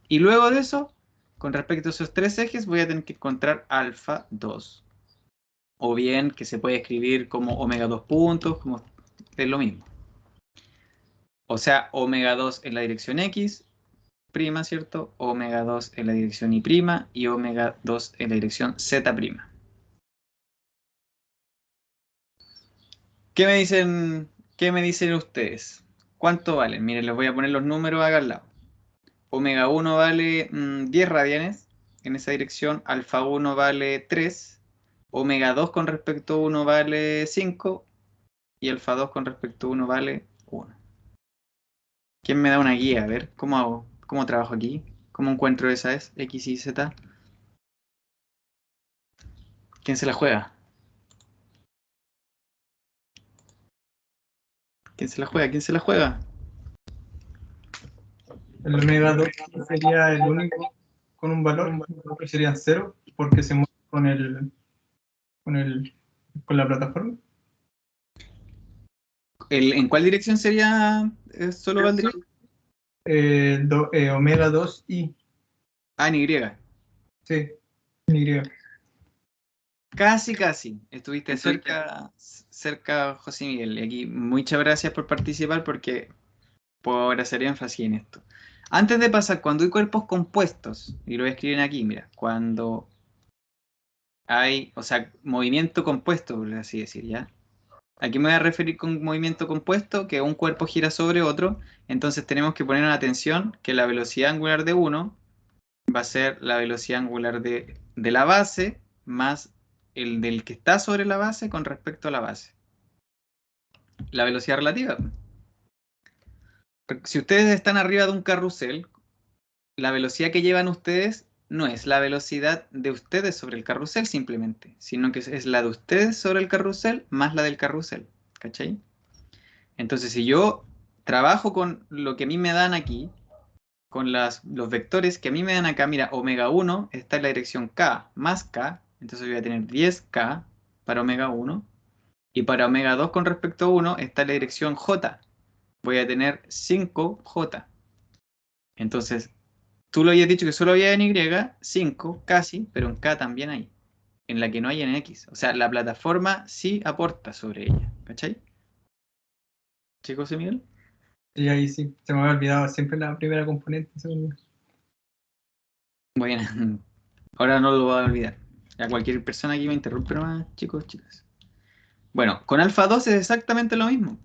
Y luego de eso, con respecto a esos 3 ejes, voy a tener que encontrar alfa 2. O bien que se puede escribir como omega 2 puntos, como es lo mismo. O sea, omega 2 en la dirección X, prima, ¿cierto? Omega 2 en la dirección Y prima y omega 2 en la dirección Z prima. ¿Qué me dicen ustedes? ¿Cuánto valen? Miren, les voy a poner los números acá al lado. Omega 1 vale 10 radianes en esa dirección, alfa 1 vale 3, omega 2 con respecto a 1 vale 5 y alfa 2 con respecto a 1 vale 1. ¿Quién me da una guía? A ver, ¿cómo hago? ¿Cómo trabajo aquí? ¿Cómo encuentro esas X y Z? ¿Quién se la juega? ¿Quién se la juega? ¿Quién se la juega? El omega 2 sería el único con un valor, que serían 0, porque se mueve con la plataforma. ¿En cuál dirección sería solo valdría? Omega 2i. Ah, en Y. Sí, Y. Casi, casi. Estuviste cerca, José Miguel. Y aquí, muchas gracias por participar, porque puedo hacer énfasis en esto. Antes de pasar, cuando hay cuerpos compuestos, y lo voy a escribir aquí, mira, cuando hay, o sea, movimiento compuesto, por así decir, ¿ya? Aquí me voy a referir con movimiento compuesto, que un cuerpo gira sobre otro, entonces tenemos que poner en atención que la velocidad angular de uno va a ser la velocidad angular de la base más el del que está sobre la base con respecto a la base. La velocidad relativa. Si ustedes están arriba de un carrusel, la velocidad que llevan ustedes no es la velocidad de ustedes sobre el carrusel simplemente, sino que es la de ustedes sobre el carrusel más la del carrusel. ¿Cachai? Entonces, si yo trabajo con lo que a mí me dan aquí, con los vectores que a mí me dan acá, mira, omega 1 está en la dirección K más K, entonces voy a tener 10K para omega 1, y para omega 2 con respecto a 1 está en la dirección J, voy a tener 5J. Entonces, tú lo habías dicho que solo había en Y, 5 casi, pero en K también hay, en la que no hay en X. O sea, la plataforma sí aporta sobre ella, ¿cachai? ¿Chicos de Miguel? Y ahí sí, se me había olvidado siempre la primera componente. Bueno, ahora no lo voy a olvidar. A cualquier persona que me interrumpa nomás, chicos, chicas. Bueno, con alfa 2 es exactamente lo mismo.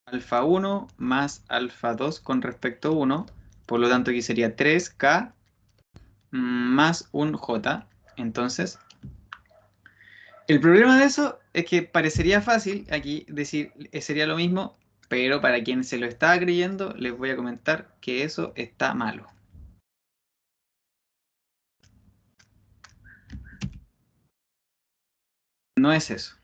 Alfa 1 más alfa 2 con respecto a 1. Por lo tanto, aquí sería 3K más un J. Entonces, el problema de eso es que parecería fácil aquí decir, sería lo mismo, Pero para quien se lo estaba creyendo, les voy a comentar que eso está malo. No es eso.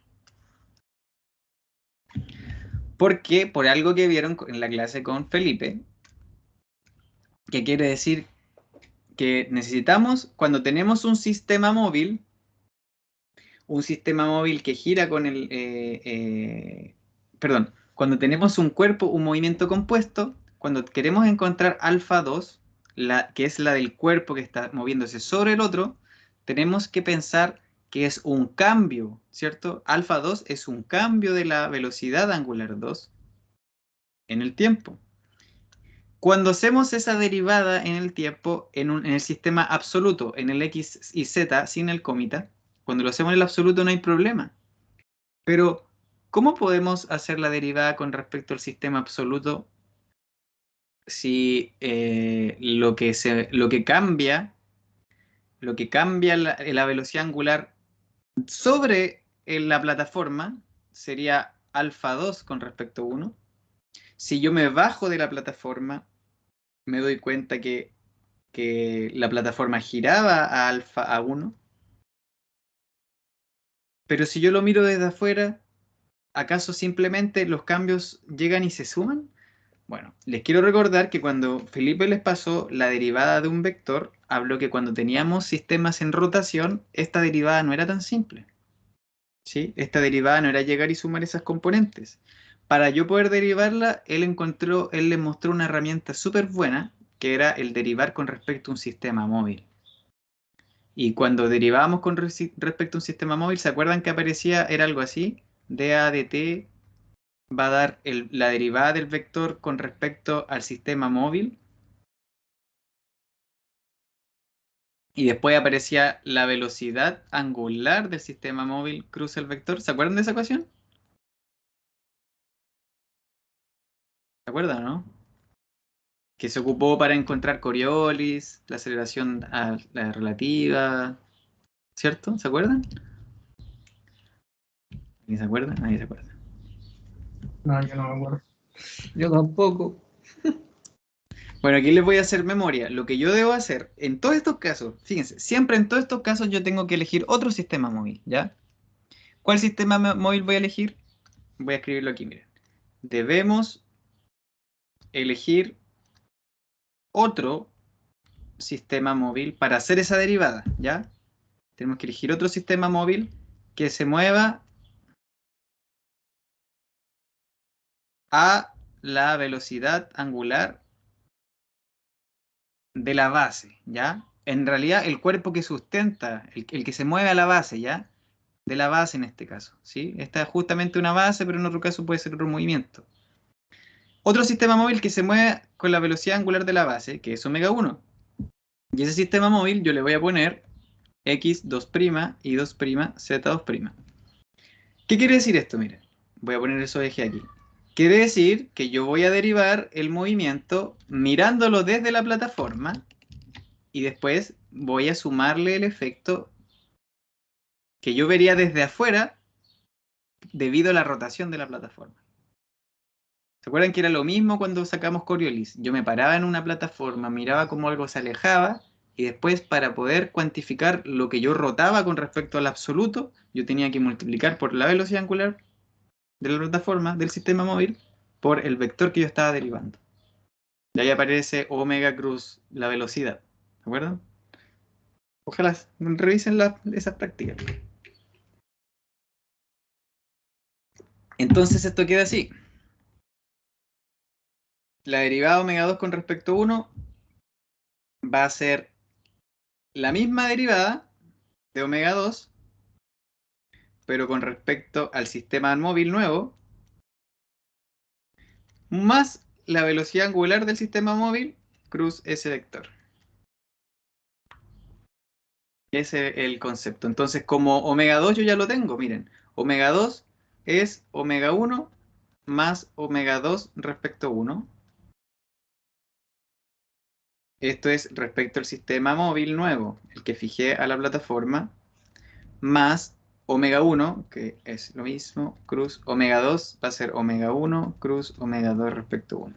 Porque por algo que vieron en la clase con Felipe, que quiere decir que necesitamos, cuando tenemos un sistema móvil que gira con el... perdón, cuando tenemos un cuerpo, un movimiento compuesto, cuando queremos encontrar alfa 2, que es la del cuerpo que está moviéndose sobre el otro, tenemos que pensar que es un cambio, ¿cierto? Alfa 2 es un cambio de la velocidad angular 2 en el tiempo. Cuando hacemos esa derivada en el tiempo, en el sistema absoluto, en el x y z sin el cómita, cuando lo hacemos en el absoluto no hay problema. Pero, ¿cómo podemos hacer la derivada con respecto al sistema absoluto si lo que cambia la velocidad angular sobre la plataforma sería alfa 2 con respecto a 1? Si yo me bajo de la plataforma, me doy cuenta que la plataforma giraba a alfa a 1. Pero si yo lo miro desde afuera, ¿acaso simplemente los cambios llegan y se suman? Bueno, les quiero recordar que cuando Felipe les pasó la derivada de un vector, habló que cuando teníamos sistemas en rotación, esta derivada no era tan simple. ¿Sí? Esta derivada no era llegar y sumar esas componentes. Para yo poder derivarla, él les mostró una herramienta súper buena, que era el derivar con respecto a un sistema móvil. Y cuando derivábamos con respecto a un sistema móvil, ¿se acuerdan que aparecía? Era algo así, dA dt va a dar la derivada del vector con respecto al sistema móvil. Y después aparecía la velocidad angular del sistema móvil cruza el vector. ¿Se acuerdan de esa ecuación? ¿Se acuerdan, no? Que se ocupó para encontrar Coriolis, la aceleración la relativa, ¿cierto? ¿Se acuerdan? ¿Nadie se acuerda? Nadie se acuerda. No, yo no me acuerdo. Yo tampoco. Bueno, aquí les voy a hacer memoria. Lo que yo debo hacer en todos estos casos, fíjense, siempre en todos estos casos yo tengo que elegir otro sistema móvil, ¿ya? ¿Cuál sistema móvil voy a elegir? Voy a escribirlo aquí, miren. Debemos elegir otro sistema móvil para hacer esa derivada, ¿ya? Tenemos que elegir otro sistema móvil que se mueva a la velocidad angular de la base, ¿ya? En realidad, el cuerpo que sustenta, el que se mueve a la base, ¿ya? De la base en este caso, ¿sí? Esta es justamente una base, pero en otro caso puede ser otro movimiento. Otro sistema móvil que se mueve con la velocidad angular de la base, que es omega 1. Y ese sistema móvil yo le voy a poner x2' y 2' z2'. ¿Qué quiere decir esto? Miren, voy a poner esos ejes aquí. Quiere decir que yo voy a derivar el movimiento mirándolo desde la plataforma y después voy a sumarle el efecto que yo vería desde afuera debido a la rotación de la plataforma. ¿Se acuerdan que era lo mismo cuando sacamos Coriolis? Yo me paraba en una plataforma, miraba cómo algo se alejaba y después para poder cuantificar lo que yo rotaba con respecto al absoluto, yo tenía que multiplicar por la velocidad angular de la plataforma, del sistema móvil, por el vector que yo estaba derivando. Y ahí aparece omega cruz la velocidad. ¿Se acuerdan? Ojalá revisen esas prácticas. Entonces esto queda así. La derivada omega 2 con respecto a 1 va a ser la misma derivada de omega 2, pero con respecto al sistema móvil nuevo, más la velocidad angular del sistema móvil cruz ese vector. Ese es el concepto. Entonces, como omega 2 yo ya lo tengo, miren. Omega 2 es omega 1 más omega 2 respecto a 1. Esto es respecto al sistema móvil nuevo, el que fijé a la plataforma, más omega 1, que es lo mismo, cruz omega 2 va a ser omega 1, cruz omega 2 respecto a 1.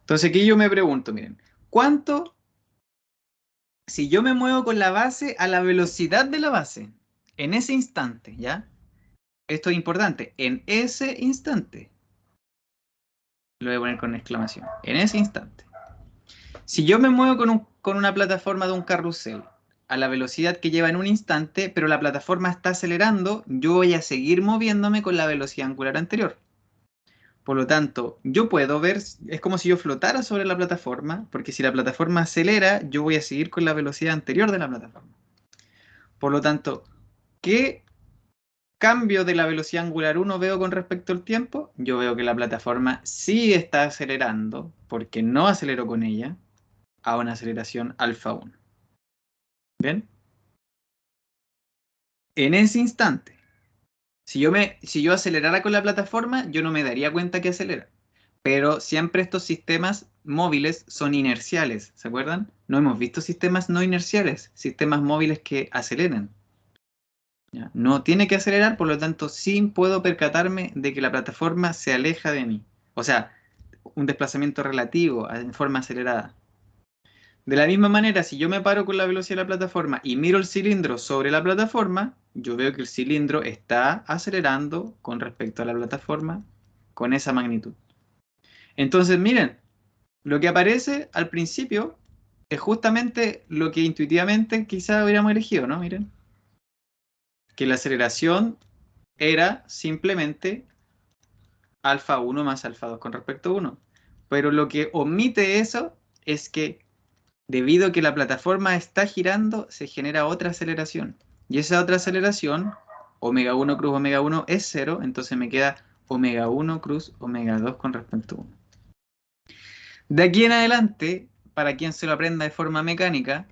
Entonces aquí yo me pregunto, miren, ¿cuánto si yo me muevo con la base a la velocidad de la base? En ese instante, ¿ya? Esto es importante, en ese instante. Lo voy a poner con exclamación. En ese instante. Si yo me muevo con una plataforma de un carrusel a la velocidad que lleva en un instante, pero la plataforma está acelerando, yo voy a seguir moviéndome con la velocidad angular anterior. Por lo tanto, yo puedo ver, es como si yo flotara sobre la plataforma, porque si la plataforma acelera, yo voy a seguir con la velocidad anterior de la plataforma. Por lo tanto, ¿qué cambio de la velocidad angular 1 veo con respecto al tiempo? Yo veo que la plataforma sí está acelerando, porque no aceleró con ella, a una aceleración alfa 1. ¿Bien? En ese instante, si yo acelerara con la plataforma, yo no me daría cuenta que acelera. Pero siempre estos sistemas móviles son inerciales, ¿se acuerdan? No hemos visto sistemas no inerciales, sistemas móviles que aceleren. ¿Ya? No tiene que acelerar, por lo tanto, sí puedo percatarme de que la plataforma se aleja de mí. O sea, un desplazamiento relativo en forma acelerada. De la misma manera, si yo me paro con la velocidad de la plataforma y miro el cilindro sobre la plataforma, yo veo que el cilindro está acelerando con respecto a la plataforma con esa magnitud. Entonces, miren, lo que aparece al principio es justamente lo que intuitivamente quizá hubiéramos elegido, ¿no? Miren. Que la aceleración era simplemente alfa 1 más alfa 2 con respecto a 1. Pero lo que omite eso es que debido a que la plataforma está girando, se genera otra aceleración. Y esa otra aceleración, omega 1 cruz omega 1 es 0, entonces me queda omega 1 cruz omega 2 con respecto a 1. De aquí en adelante, para quien se lo aprenda de forma mecánica,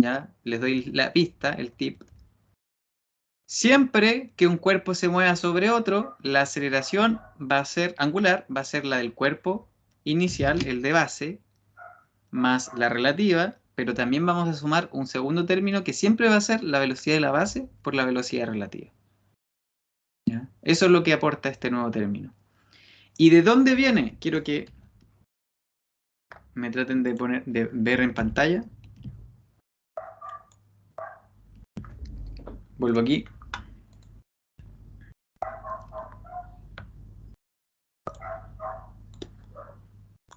ya les doy la pista, el tip. Siempre que un cuerpo se mueva sobre otro, la aceleración va a ser angular, va a ser la del cuerpo inicial, el de base, más la relativa, pero también vamos a sumar un segundo término que siempre va a ser la velocidad de la base por la velocidad relativa. ¿Ya? Eso es lo que aporta este nuevo término. ¿Y de dónde viene? Quiero que me traten de ver en pantalla. Vuelvo aquí.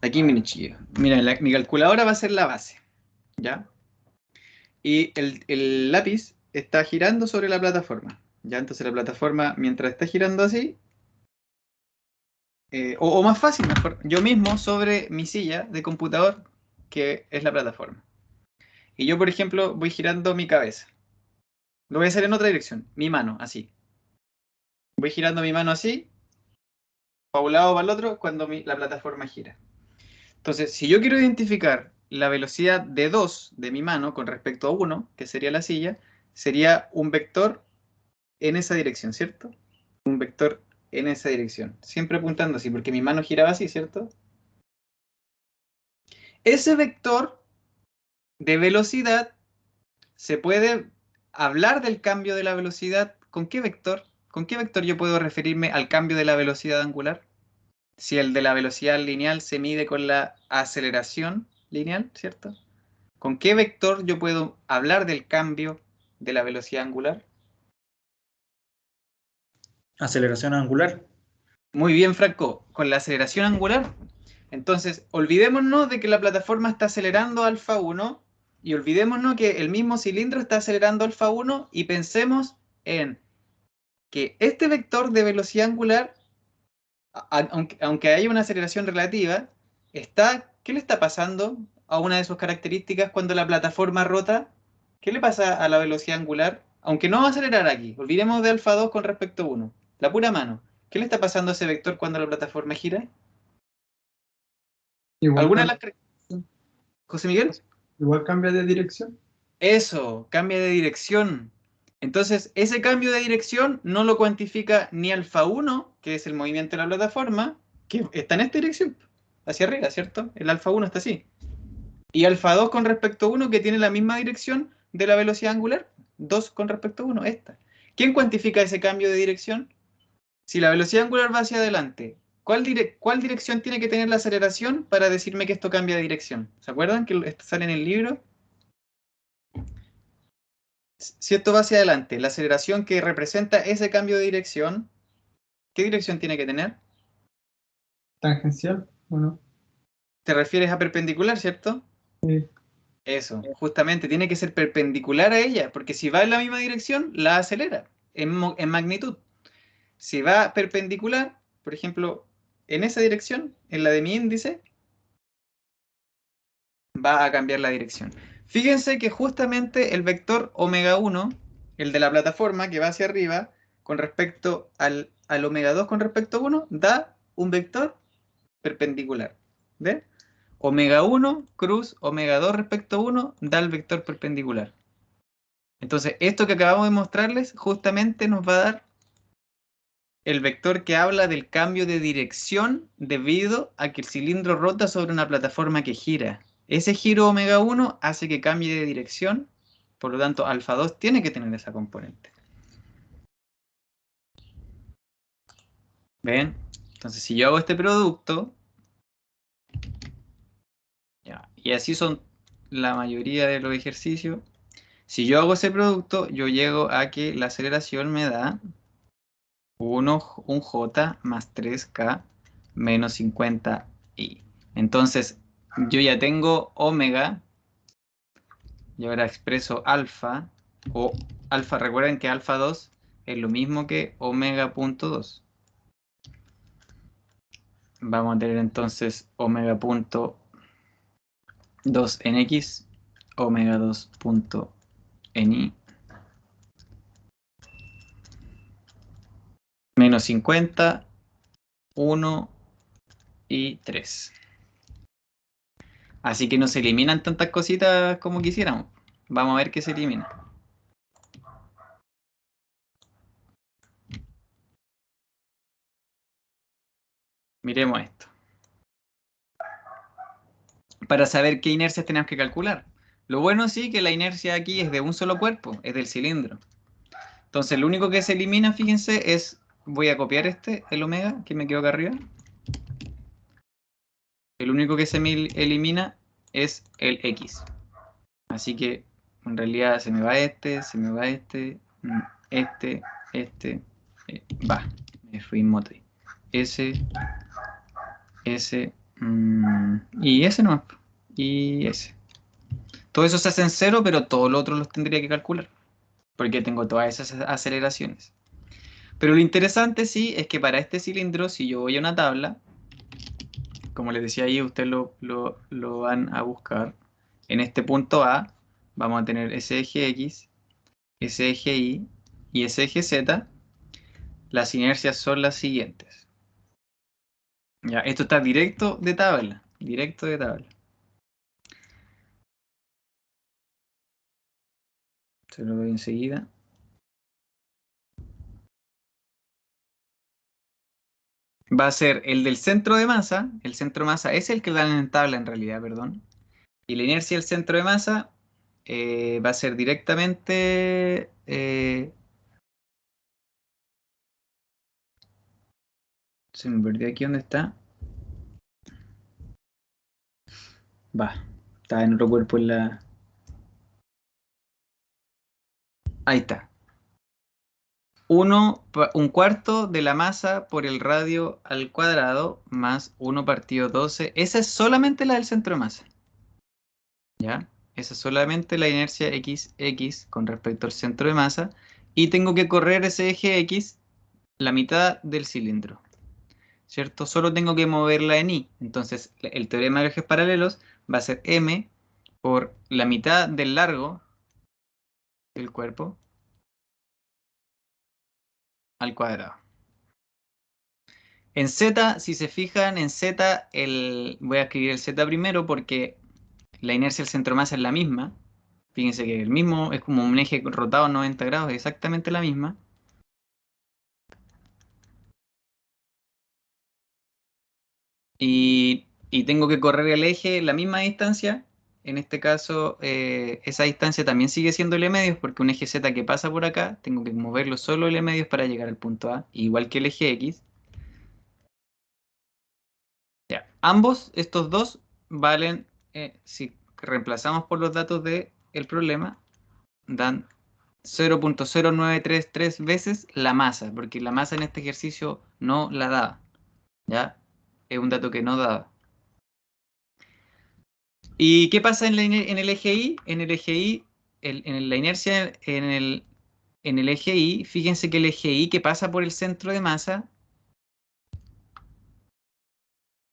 Aquí, miren, chiquillos. Mira, mi calculadora va a ser la base. ¿Ya? Y el lápiz está girando sobre la plataforma. ¿Ya? Entonces la plataforma, mientras está girando así, o más fácil, mejor, yo mismo sobre mi silla de computador, que es la plataforma. Y yo, por ejemplo, voy girando mi cabeza. Lo voy a hacer en otra dirección, mi mano, así. Voy girando mi mano así, para un lado o para el otro, cuando la plataforma gira. Entonces, si yo quiero identificar la velocidad de 2 de mi mano con respecto a 1, que sería la silla, sería un vector en esa dirección, ¿cierto? Un vector en esa dirección. Siempre apuntando así, porque mi mano giraba así, ¿cierto? Ese vector de velocidad se puede hablar del cambio de la velocidad. ¿Con qué vector? ¿Con qué vector yo puedo referirme al cambio de la velocidad angular? Si el de la velocidad lineal se mide con la aceleración lineal, ¿cierto? ¿Con qué vector yo puedo hablar del cambio de la velocidad angular? Aceleración angular. Muy bien, Franco, con la aceleración angular. Entonces, olvidémonos de que la plataforma está acelerando alfa 1 y olvidémonos que el mismo cilindro está acelerando alfa 1 y pensemos en que este vector de velocidad angular, aunque haya una aceleración relativa, ¿qué le está pasando a una de sus características cuando la plataforma rota? ¿Qué le pasa a la velocidad angular? Aunque no va a acelerar aquí, olvidemos de alfa 2 con respecto a 1, la pura mano. ¿Qué le está pasando a ese vector cuando la plataforma gira? ¿Alguna de las características? ¿José Miguel? Igual cambia de dirección. Eso, cambia de dirección. Entonces, ese cambio de dirección no lo cuantifica ni alfa 1, que es el movimiento de la plataforma, que está en esta dirección, hacia arriba, ¿cierto? El alfa 1 está así. Y alfa 2 con respecto a 1, que tiene la misma dirección de la velocidad angular. 2 con respecto a 1, esta. ¿Quién cuantifica ese cambio de dirección? Si la velocidad angular va hacia adelante, ¿cuál dirección tiene que tener la aceleración para decirme que esto cambia de dirección? ¿Se acuerdan que esto sale en el libro? Si esto va hacia adelante, la aceleración que representa ese cambio de dirección, ¿qué dirección tiene que tener? Tangencial, bueno. Te refieres a perpendicular, ¿cierto? Sí. Eso, justamente tiene que ser perpendicular a ella, porque si va en la misma dirección, la acelera en magnitud. Si va perpendicular, por ejemplo, en esa dirección, en la de mi índice, va a cambiar la dirección. Fíjense que justamente el vector omega 1, el de la plataforma que va hacia arriba, con respecto al omega 2 con respecto a 1, da un vector perpendicular. ¿Ve? Omega 1 cruz omega 2 respecto a 1 da el vector perpendicular. Entonces, esto que acabamos de mostrarles justamente nos va a dar el vector que habla del cambio de dirección debido a que el cilindro rota sobre una plataforma que gira. Ese giro omega 1 hace que cambie de dirección, por lo tanto alfa 2 tiene que tener esa componente. ¿Ven? Entonces si yo hago este producto, ya, y así son la mayoría de los ejercicios, si yo hago ese producto, yo llego a que la aceleración me da un J más 3K menos 50I. Entonces, yo ya tengo omega, y ahora expreso alfa, o alfa, recuerden que alfa 2 es lo mismo que omega punto 2. Vamos a tener entonces omega punto 2 en X, omega 2 punto en Y, menos 50, 1 y 3. Así que no se eliminan tantas cositas como quisiéramos. Vamos a ver qué se elimina. Miremos esto. Para saber qué inercias tenemos que calcular. Lo bueno sí que la inercia aquí es de un solo cuerpo, es del cilindro. Entonces lo único que se elimina, fíjense, es, voy a copiar el omega que me quedó acá arriba. El único que se me elimina es el X. Así que en realidad se me va se me va va. Me fui en moto. Ese, y ese nomás. Y ese. Todo eso se hace en cero, pero todo lo otro los tendría que calcular. Porque tengo todas esas aceleraciones. Pero lo interesante sí es que para este cilindro, si yo voy a una tabla, como les decía ahí, ustedes lo van a buscar. En este punto A vamos a tener ese eje X, ese eje Y y ese eje Z. Las inercias son las siguientes. Ya, esto está directo de tabla. Directo de tabla. Se lo doy enseguida. Va a ser el del centro de masa. El centro de masa es el que dan en tabla en realidad, perdón. Y la inercia del centro de masa va a ser directamente... se me perdió aquí dónde está. Va, está en otro cuerpo en la... Ahí está. Un cuarto de la masa por el radio al cuadrado más 1 partido 12. Esa es solamente la del centro de masa. ¿Ya? Esa es solamente la inercia XX con respecto al centro de masa. Y tengo que correr ese eje X la mitad del cilindro. ¿Cierto? Solo tengo que moverla en Y. Entonces, el teorema de ejes paralelos va a ser M por la mitad del largo del cuerpo al cuadrado. En Z, si se fijan, en Z, voy a escribir el Z primero porque la inercia del centro de masa es la misma. Fíjense que el mismo es como un eje rotado 90 grados, es exactamente la misma. Y tengo que correr el eje la misma distancia en este caso, esa distancia también sigue siendo L medios, porque un eje Z que pasa por acá, tengo que moverlo solo L medios para llegar al punto A, igual que el eje X. Ya. Ambos, estos dos, valen, si reemplazamos por los datos del problema, dan 0.0933 veces la masa, porque la masa en este ejercicio no la daba. ¿Ya? Es un dato que no daba. ¿Y qué pasa en el eje Y? En el eje Y, en la inercia en el eje Y, fíjense que el eje Y que pasa por el centro de masa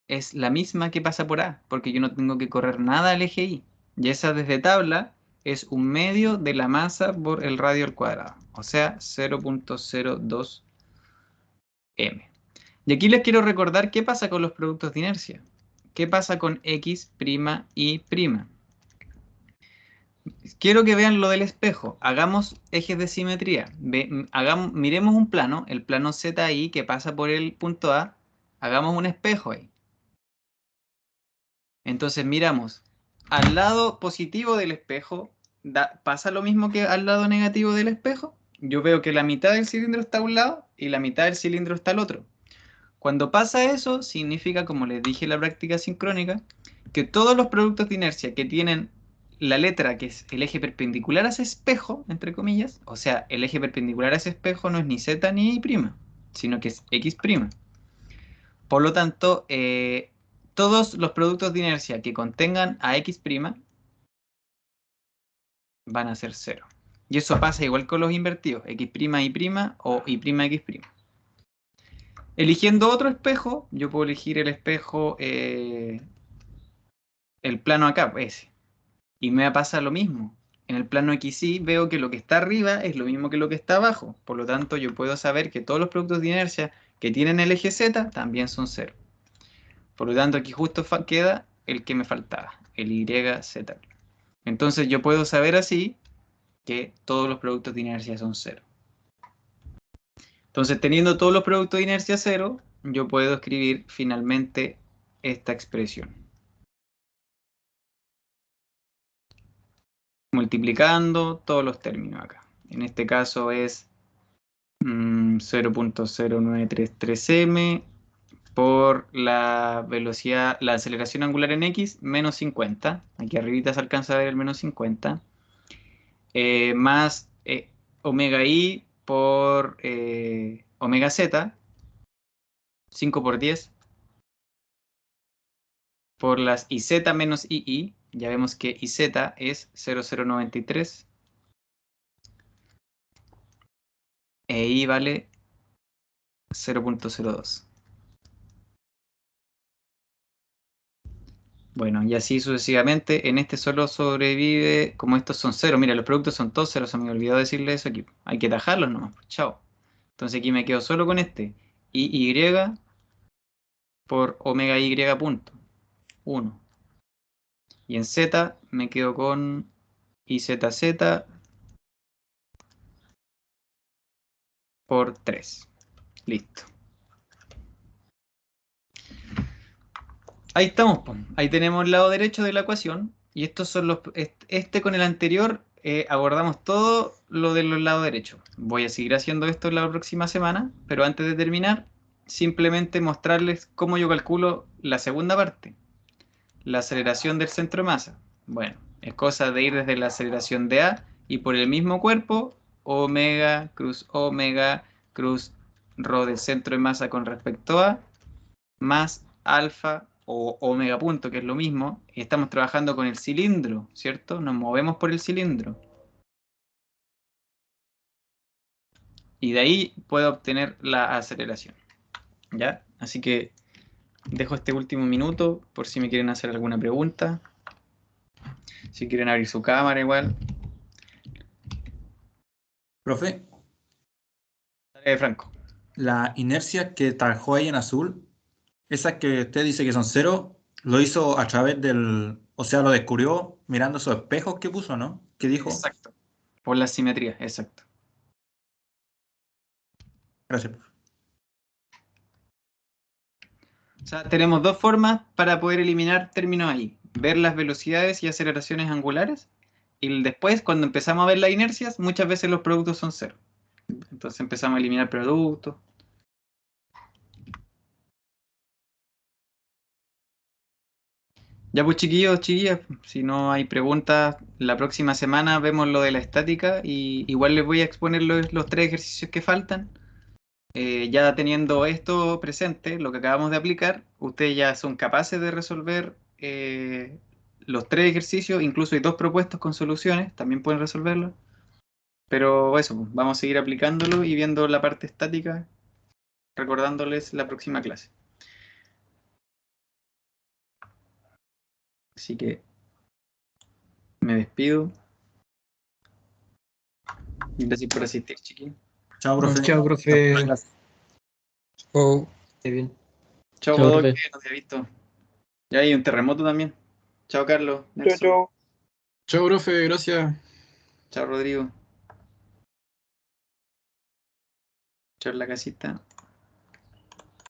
es la misma que pasa por A, porque yo no tengo que correr nada al eje Y. Y esa desde tabla es un medio de la masa por el radio al cuadrado, o sea, 0.02 m. Y aquí les quiero recordar qué pasa con los productos de inercia. ¿Qué pasa con X', Y'? Quiero que vean lo del espejo. Hagamos ejes de simetría. Miremos un plano, el plano ZI que pasa por el punto A. Hagamos un espejo ahí. Entonces miramos. Al lado positivo del espejo, ¿pasa lo mismo que al lado negativo del espejo? Yo veo que la mitad del cilindro está a un lado y la mitad del cilindro está al otro. Cuando pasa eso, significa, como les dije en la práctica sincrónica, que todos los productos de inercia que tienen la letra que es el eje perpendicular a ese espejo, entre comillas, o sea, el eje perpendicular a ese espejo no es ni Z ni Y', sino que es X'. Por lo tanto, todos los productos de inercia que contengan a X' van a ser 0. Y eso pasa igual con los invertidos, X', Y' o Y', X'. Eligiendo otro espejo, yo puedo elegir el espejo, el plano acá, ese. Y me pasa lo mismo. En el plano XY veo que lo que está arriba es lo mismo que lo que está abajo. Por lo tanto, yo puedo saber que todos los productos de inercia que tienen el eje Z también son 0. Por lo tanto, aquí justo queda el que me faltaba, el YZ. Entonces yo puedo saber así que todos los productos de inercia son 0. Entonces, teniendo todos los productos de inercia 0, yo puedo escribir finalmente esta expresión. Multiplicando todos los términos acá. En este caso es 0.0933 m por la velocidad, la aceleración angular en X, menos 50. Aquí arribita se alcanza a ver el menos 50. Más omega I por omega Z, 5 por 10, por las IZ menos II, ya vemos que IZ es 0.093, e I vale 0.02. Bueno, y así sucesivamente. En este solo sobrevive, como estos son 0. Mira, los productos son todos 0, se me olvidó decirle eso aquí. Hay que tajarlos nomás, pues, chao. Entonces aquí me quedo solo con este. Y por omega Y punto. 1. Y en Z me quedo con IZZ por 3. Listo. Ahí estamos, po. Ahí tenemos el lado derecho de la ecuación. Y estos son los. Con el anterior abordamos todo lo del lado derecho. Voy a seguir haciendo esto la próxima semana, pero antes de terminar, simplemente mostrarles cómo yo calculo la segunda parte, la aceleración del centro de masa. Bueno, es cosa de ir desde la aceleración de A y por el mismo cuerpo, omega cruz rho del centro de masa con respecto a, más alfa o omega punto, que es lo mismo, y estamos trabajando con el cilindro, ¿cierto? Nos movemos por el cilindro. Y de ahí puedo obtener la aceleración. ¿Ya? Así que dejo este último minuto por si me quieren hacer alguna pregunta. Si quieren abrir su cámara igual. Profe, Franco. la inercia que trabajó ahí en azul, esa que usted dice que son 0, lo hizo a través del, o sea, lo descubrió mirando esos espejos que puso, ¿no? ¿Qué dijo? Exacto. Por la simetría, exacto. Gracias, profe. O sea, tenemos dos formas para poder eliminar términos ahí. ver las velocidades y aceleraciones angulares. Y después, cuando empezamos a ver las inercias, muchas veces los productos son cero. Entonces empezamos a eliminar productos. Ya pues chiquillos, chiquillas, si no hay preguntas, la próxima semana vemos lo de la estática y igual les voy a exponer los 3 ejercicios que faltan. Ya teniendo esto presente, lo que acabamos de aplicar, ustedes ya son capaces de resolver los 3 ejercicios, incluso hay 2 propuestos con soluciones, también pueden resolverlo. Pero eso, pues, vamos a seguir aplicándolo y viendo la parte estática, recordándoles la próxima clase. Así que me despido. Gracias por asistir, chiquillos. Chao, profe. Chao, profe. Oh. Esté bien. Chao, Chao, Godoy, profe. que no te he visto. Ya hay un terremoto también. Chao, Carlos. Chao, Nelson. chao. Chao, profe, gracias. Chao, Rodrigo. Chao, en la casita.